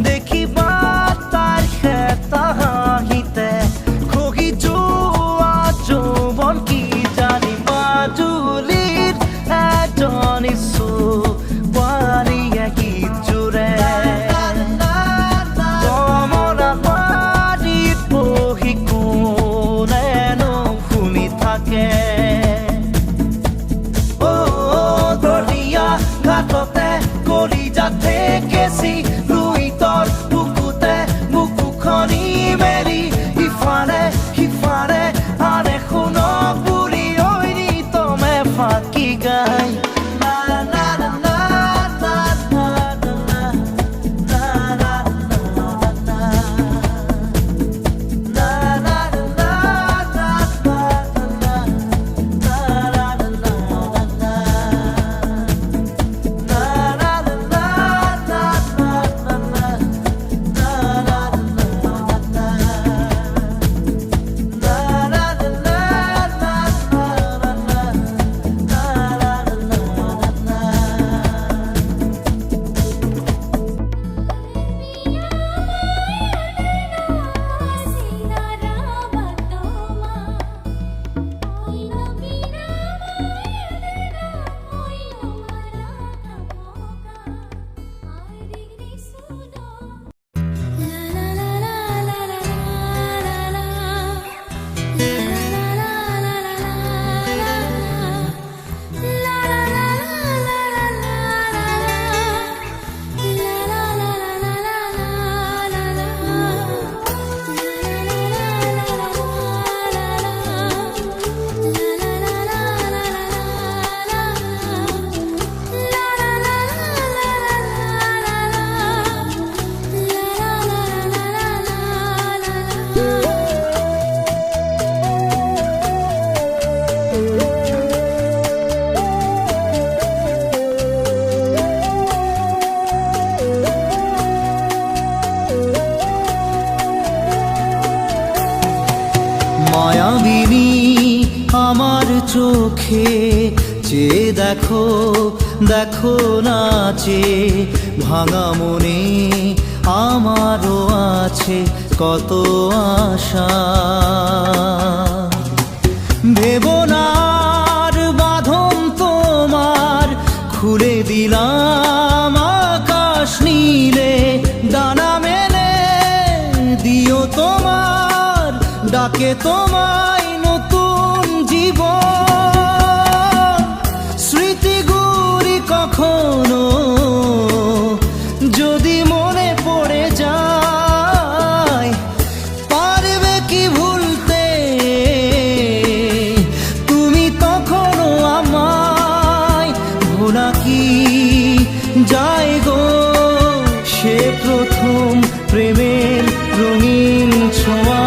দেখিবা তাৰ খেতা হাঁহিতে খহি যোৱা যৌৱন কি জানি মাজুলীৰ এজনী ছোৱালীয়ে গীত জোৰে কমলা বাৰীত বহি কোনেনো শুনি থাকে ঘাটতে কলিজা থেকেছি লুইতৰ বুকুতে বুকুখনি মেলি ইফালে সিফালে আনে শুনক বুলি ঐৰি তমে ফাঁকি গাই মায়াবিনী আমার চোখে যে দেখো দেখো নাচে ভাঙা মনে আমারও আছে কত আশা ভেবনার বাঁধন তোমার খুলে দিলাম আকাশ নীলে ডানা মেলে দিও তোমার ডাকে তোমায় নতুন জীবন স্মৃতিগুলি কখনো যদি মনে পড়ে যায় পারবে কি ভুলতে তুমি তখনও আমায় ভোলা কি যায় গো সে প্রথম প্রেমের রঙিন ছোঁয়া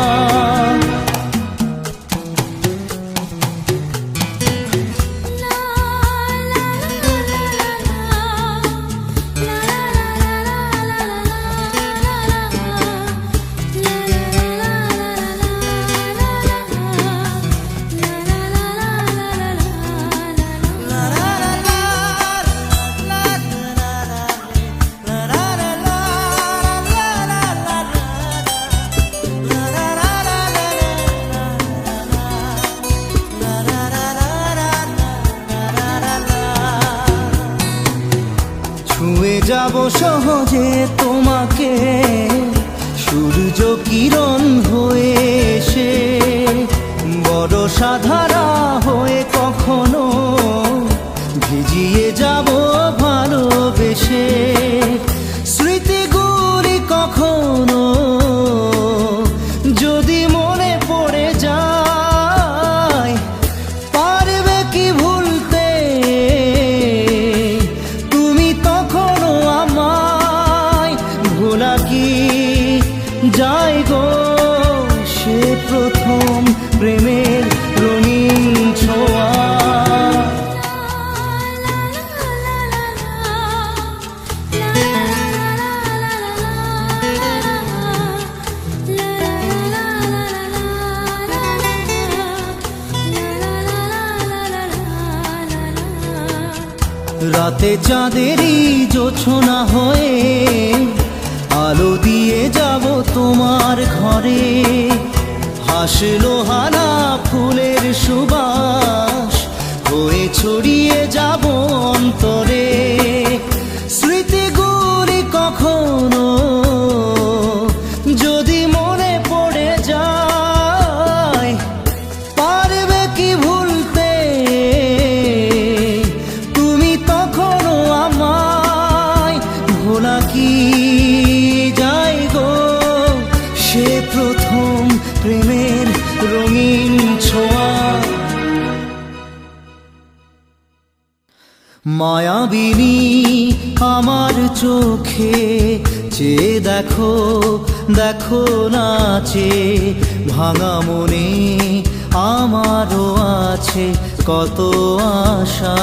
ছুঁয়ে যাব সহজে তোমাকে সূর্য কিরণ হয়ে এসে বড় সাধারা হয়ে কখনো ভিজিয়ে যাব ভালোবেসে স্মৃতিগুলি কখনো যদি মনে পড়ে যায় পারবে কি ভুলতে তুমি তখনও আমায় ভোলা কি যায় গো সে প্রথম প্রেমের রঙিন ছোঁয়া রাতে চাঁদেরই জোছনা হয়ে ভাসলো হানা ফুলের সুবাস হয়ে ছড়িয়ে যাব অন্তরে স্মৃতিগুলি কখনো যদি মনে পড়ে যায় পারবে কি ভুলতে তুমি তখনও আমায় ভোলা কি যায় গো সে প্রথম প্রেমের রঙিন ছোঁয়া মায়াবিনী আমার চোখে চেয়ে দেখো দেখো নাচে ভাঙা মনে আমারও আছে কত আশা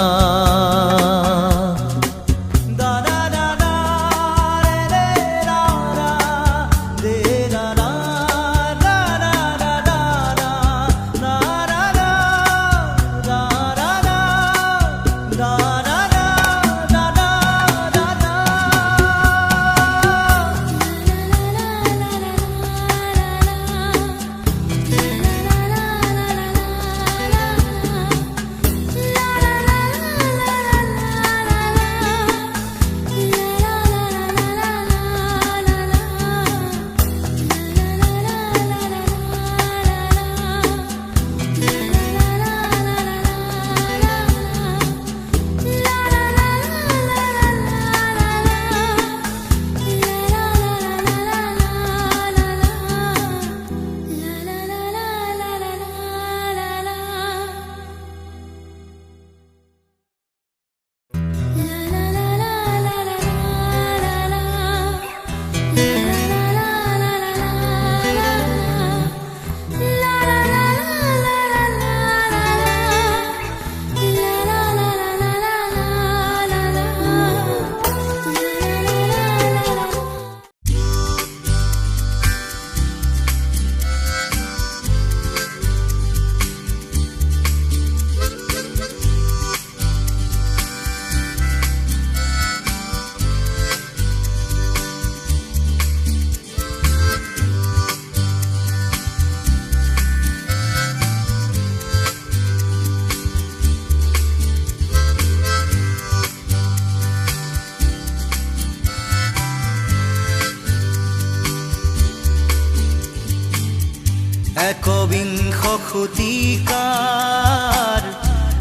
একবিংশ শতিকাৰ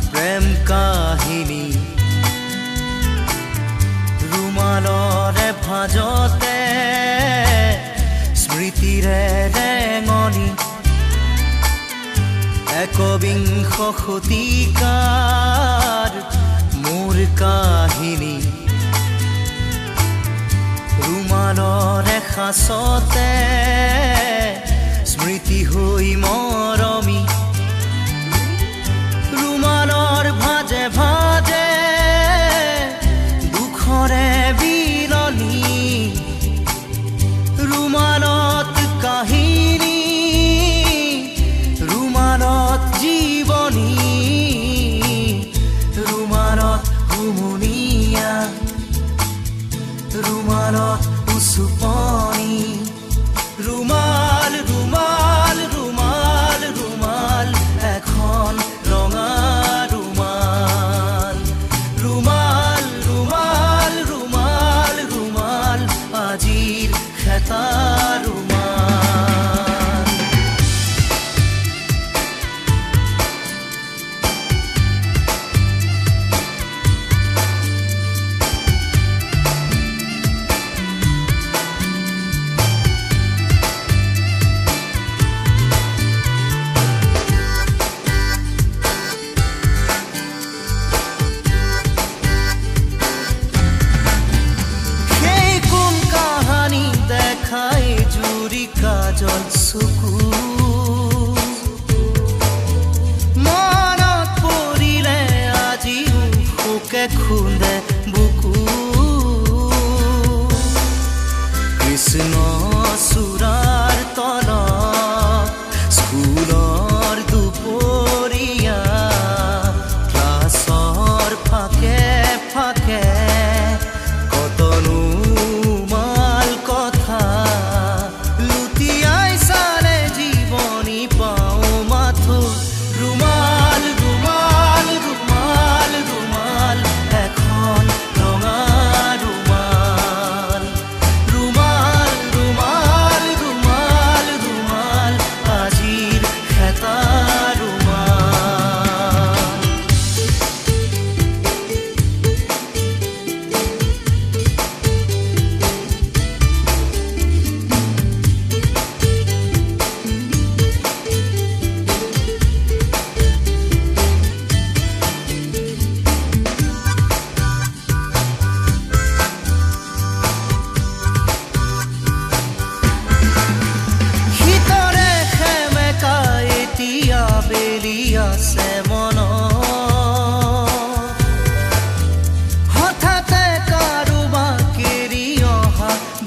প্ৰেম কাহিনী ৰুমালৰে ভাজতে স্মৃতিৰে ৰেঙনি একবিংশ শতিকাৰ মোৰ কাহিনী ৰুমালৰে সাঁচতে স্মৃতি হৈ মৰমি ৰুমালৰ ভাজে ভাজে দুখৰে বিলনি ৰুমালত কাহিনী ৰুমালত জীৱনী ৰুমালত হুমুনিয়া ৰুমালত উচুপনি ৰুমাল ৰুমাল ৰুমাল ৰুমাল এখন ৰঙা ৰুমাল ৰুমাল ৰুমাল ৰুমাল ৰুমাল আজিৰ খেতা ৰুমাল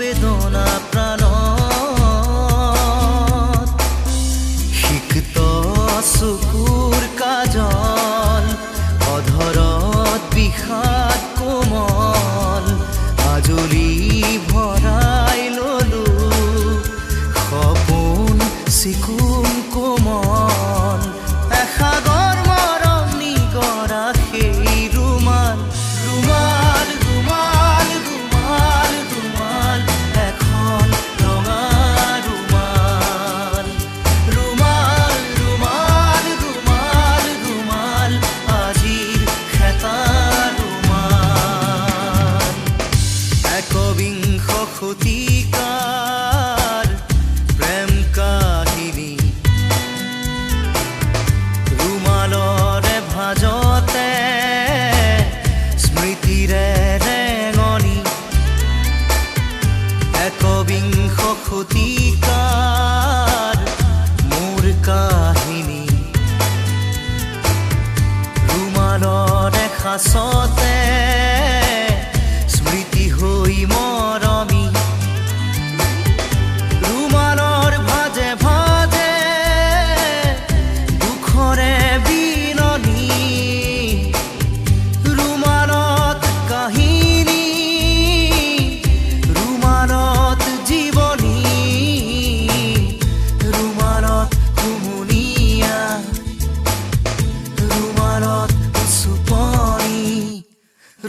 বেদনা প্ৰাণত সিক্ত চকুৰ কাজল অধৰত বিষাদ কোমল আজলি ভৰাই ললো সপোন চিকুণ কোমল এসাগৰ মৰম নিগৰা সেই ৰুমাল ৰুমাল ৰুমাল ৰুমাল ৰুমাল এখন ৰঙা ৰুমাল ৰুমাল ৰুমাল ৰুমাল ৰুমাল আজিৰ খেতা ৰুমাল একবিংশ শতিকাৰ প্ৰেম কাহিনী ৰুমালৰে ভাজতে স্মৃতিৰে ৰেঙনি একবিংশ শতিকাৰ মোৰ কাহিনী ৰুমালৰে সাঁচতে স্মৃতি হৈ মৰমি ৰুমালৰ ভাজে ভাজে দুখৰে বিননি ৰুমালত কাহিনী ৰুমালত জীৱনী ৰুমালত হুমুনিয়া ৰুমালত চুপনি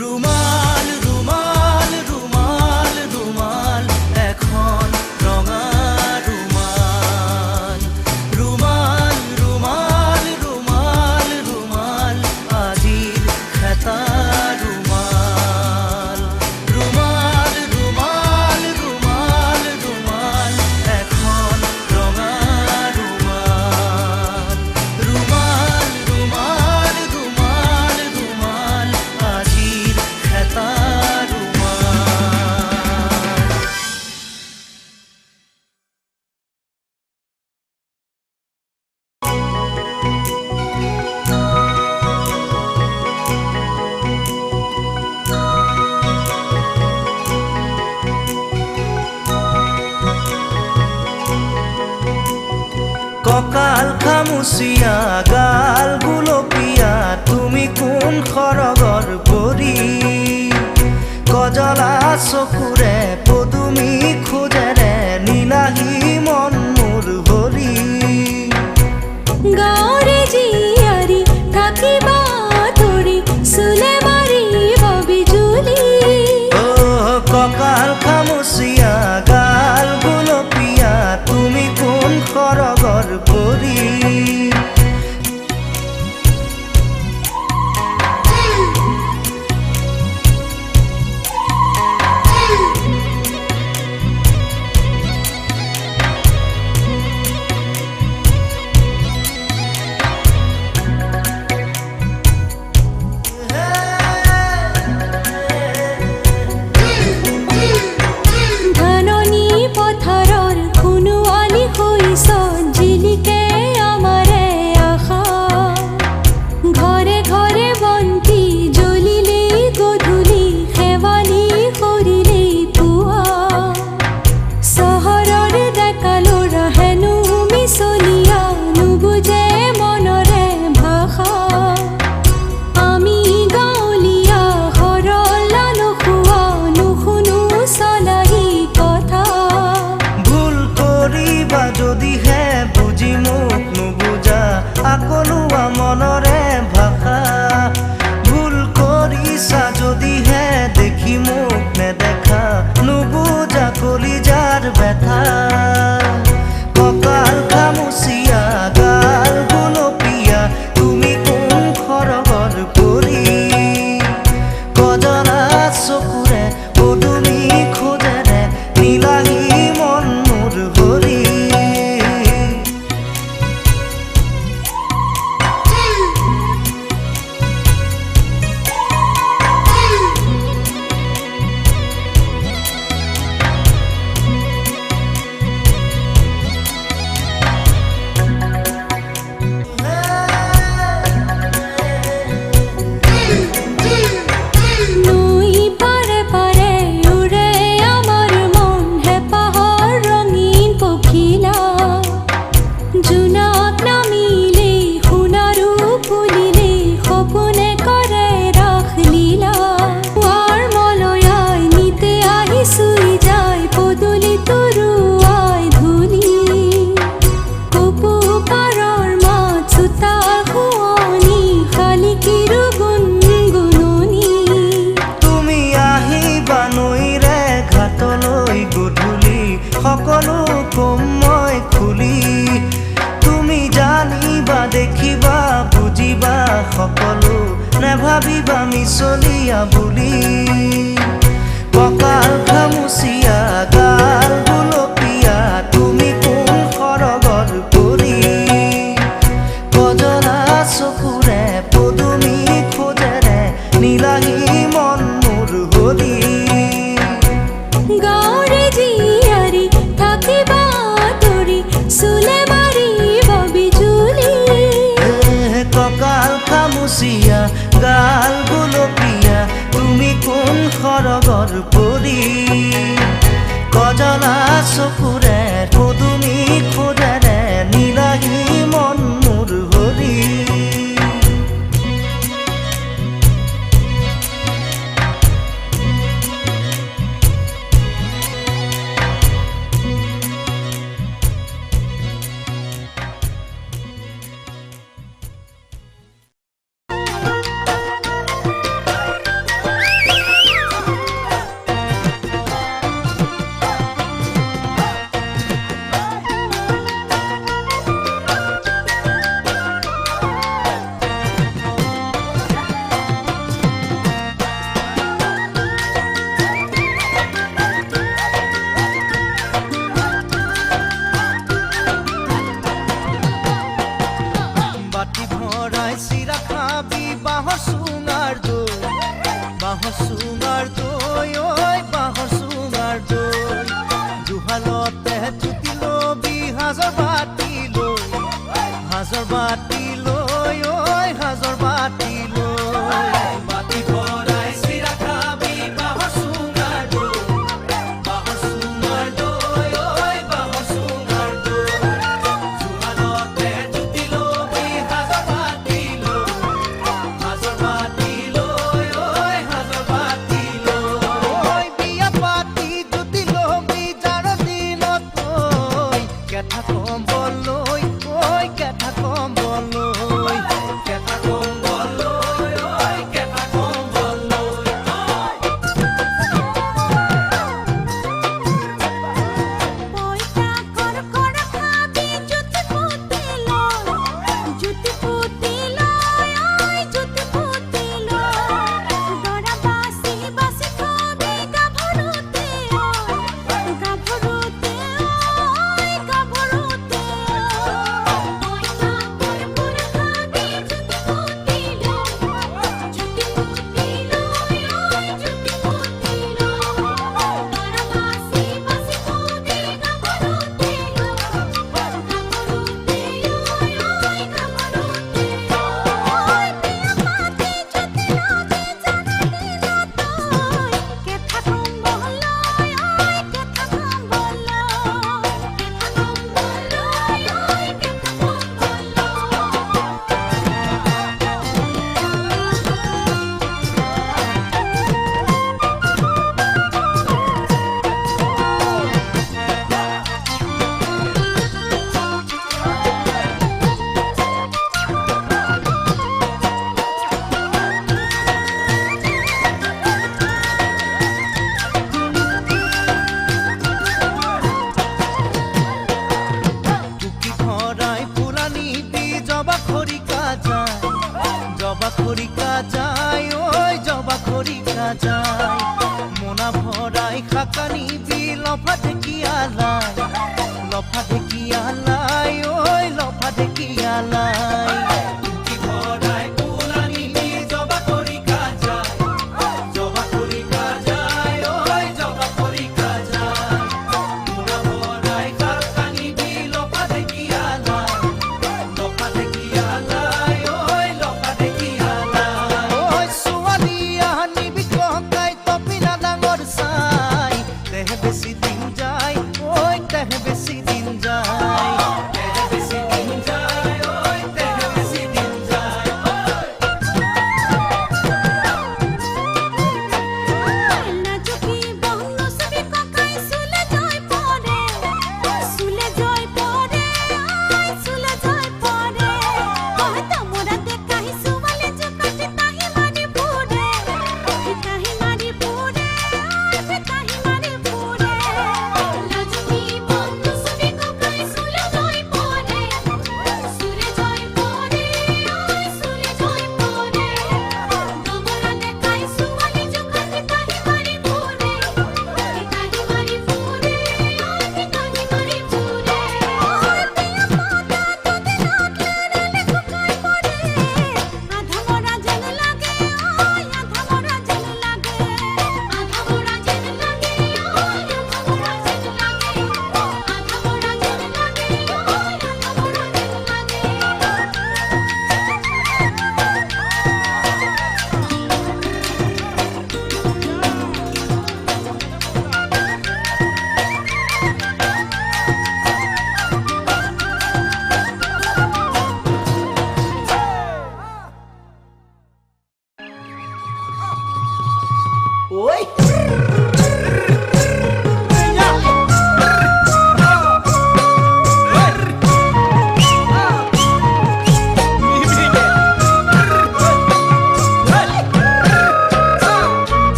ৰুমাল ৰুমাল ৰুমাল ৰুমাল এখন ৰঙা ৰুমাল ৰুমাল ৰুমাল ৰুমাল ৰুমাল আজিৰ খেতা ৰুমাল ৰুমাল ৰুমাল ৰুমাল ৰুমাল এখন ৰঙা ৰুমাল ৰুমাল ৰুমাল ৰুমাল ৰুমাল আজিৰ খেতা ৰুমাল কঁকাল খামুচিয়া গাল গুলপীয়া তুমি কোন সৰগৰ পৰি কজলা চকুৰে পদুমী খোজেৰে নীলাহী মন মোৰ হৰি গাঁৱৰে জীয়াৰী থাকিবা ধৰি চুলে মাৰিব বিজুলী কঁকাল খামুচিয়া গাল গুলপীয়া তুমি কোন সৰগৰ পৰি ভাবিবা মিছলীয়া বুলি কঁকাল খামুচিয়া গাল গুলপীয়া তুমি কোন সৰগৰ পৰি কজলা চকুৰে পদুমী খোজেৰে নীলাহী মন মোৰ হৰি গাঁৱৰে জীয়াৰী থাকিবা তৰি চুলে মাৰিব বিজুলি কঁকাল খামুচিয়া গাল গুলপীয়া তুমি কোন সৰগৰ পৰি কজলা চকুৰে পদুমী খোজেৰে নীলাহী মন মোৰ হৰি বাটি ভৰাই চিৰা খাবি বাঁহৰ চুঙাৰ দৈ বাঁহৰ চুঙাৰ দৈ ঐ বাঁহৰ চুঙাৰ দৈ জুহালতে জুতি লবি সাজৰ বাতি লৈ ঐ সাজৰ বাতি লৈ বাটি ভৰাই চিৰা খাবি বাঁহৰ চুঙাৰ দৈ বাঁহৰ চুঙাৰ দৈ ঐ বাঁহৰ চুঙাৰ দৈ জুহালতে জুতি লবি সাজৰ বাতি লৈ ঐ সাজৰ বাতি লৈ বিয়া পাতি জুতি লবি যাৰ দিনত ঐ কেঠা কম্বল লৈ ঐ কেঠা কম্বল লৈ কেঠা কম্বল লৈ ঐ কেঠা কম্বল লৈ পইতা কৰকৰ খাবি জুতি পুতি লৈ জুতি পুতি লৈ জুতি পুতি লৈ দৰা বাচি বাচি খাবি গাভৰুতে গাভৰুতে গাভৰুতে পইতা কৰকৰ খাবি জুতি পুতি লৈ জুতি পুতি লৈ জুতি পুতি লৈ দৰা বাচি বাচি খাবি গাভৰুতে গাভৰুতে টুকি ভৰাই ফুলা নিবি জবা খৰিকা যায় ঐ জবা খৰিকা যায় মোনা ভৰাই খাকা নিবি লফা ঢেকিয়ালাই ঐ লফা ঢেকিয়ালাই টুকি ভৰাই ফুলা নিবি জবা খৰিকা যায় ঐ জবা খৰিকা যায় মোনা ভৰাই খাকা নিবি লফা ঢেকিয়ালাই ঐ লফা ঢেকিয়ালাই ঐ ছোৱালী আনিবি ককাই তপিনা ডাঙৰ চাই দেহে বেছি দিন যায় ঐ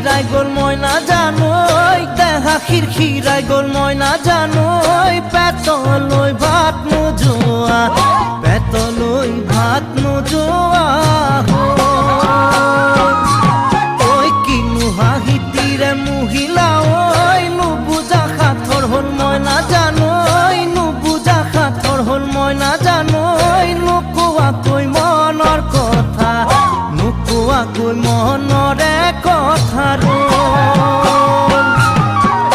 খিৰখিৰাই গ'ল মই নাজানো দেহা খিৰখিৰাই গ'ল মই নাজানো পেটলৈ ভাত নোযোৱা পেটলৈ ভাত নোযোৱা ঐ কিনো হাঁহিতিৰে মহিলা ঐ নুবুজা সাঁথৰ হ'ল মই নাজানো নুবুজা সাঁথৰ হ'ল মই নাজানো নোকোৱাকৈ মনৰ কথা নোকোৱাকৈ মনৰে কথা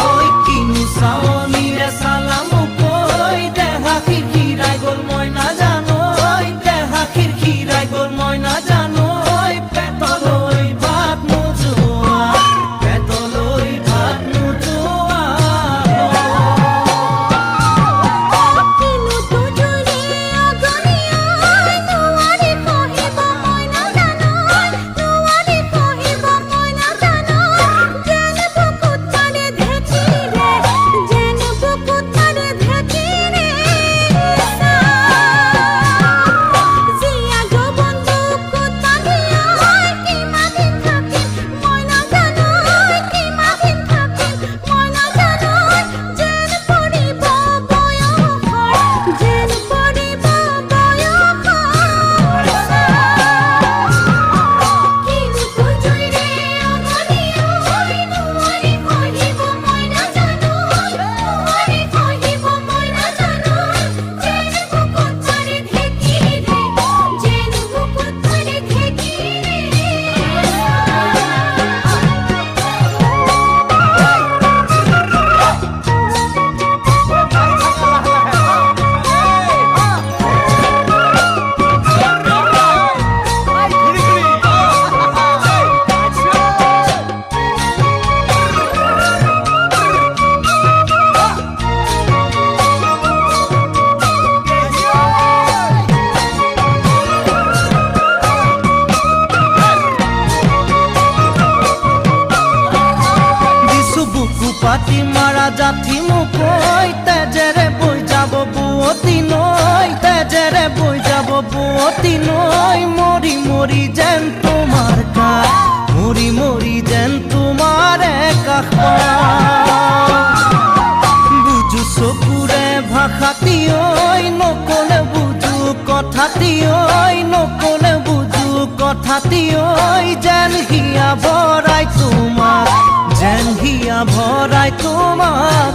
ঐ কিনো চাৱনিৰে চালাম কৈ দেহা খিৰখিৰাই গ'ল মই নাজানো দেহা খিৰখিৰাই গ'ল মই নাজানো পেটলৈ ভাত নোযোৱা পেটলৈ ভাত নোযোৱা কিনো তুজুৰি অগনিয়া নোৱাৰি কহিব মই নাজানো নোৱাৰি কহিব মই নাজানো যেন বুকুত মাৰে ঢেঁকীৰে যেন বুকুত মাৰে ঢেঁকীৰে জীয়া যৌৱন বুকুত বান্ধিয়া কিমানদিন থাকিম মই নাজানো কিমানদিন থাকিম মই নাজানো যেন পৰিব বয়সৰ যেন পৰিব বয়সৰ কিনো তুজুৰিৰে অগনিয়া নোৱাৰি কহিব মই নাজানো নোৱাৰি কহিব মই নাজানো যেন বুকুত মাৰে ঢেঁকীৰে যেন বুকুত মাৰে ঢেঁকীৰে দিছো বুকু পাতি মাৰা জাঠি মোক ঐ তেজেৰে বৈ যাব বুৱতী নৈ তেজেৰে বৈ যাব বুৱতী নৈ মৰি মৰি যেন তোমাৰ কাষ মৰি মৰি যেন তোমাৰে কাষ বুজো চকুৰে ভাষাতি ঐ নকলে বুজো কথাতি ঐ নকলে বুজো কথাতি ঐ যেন হিয়া ভৰাই তোমাক যেন হিয়া ভৰাই তোমাক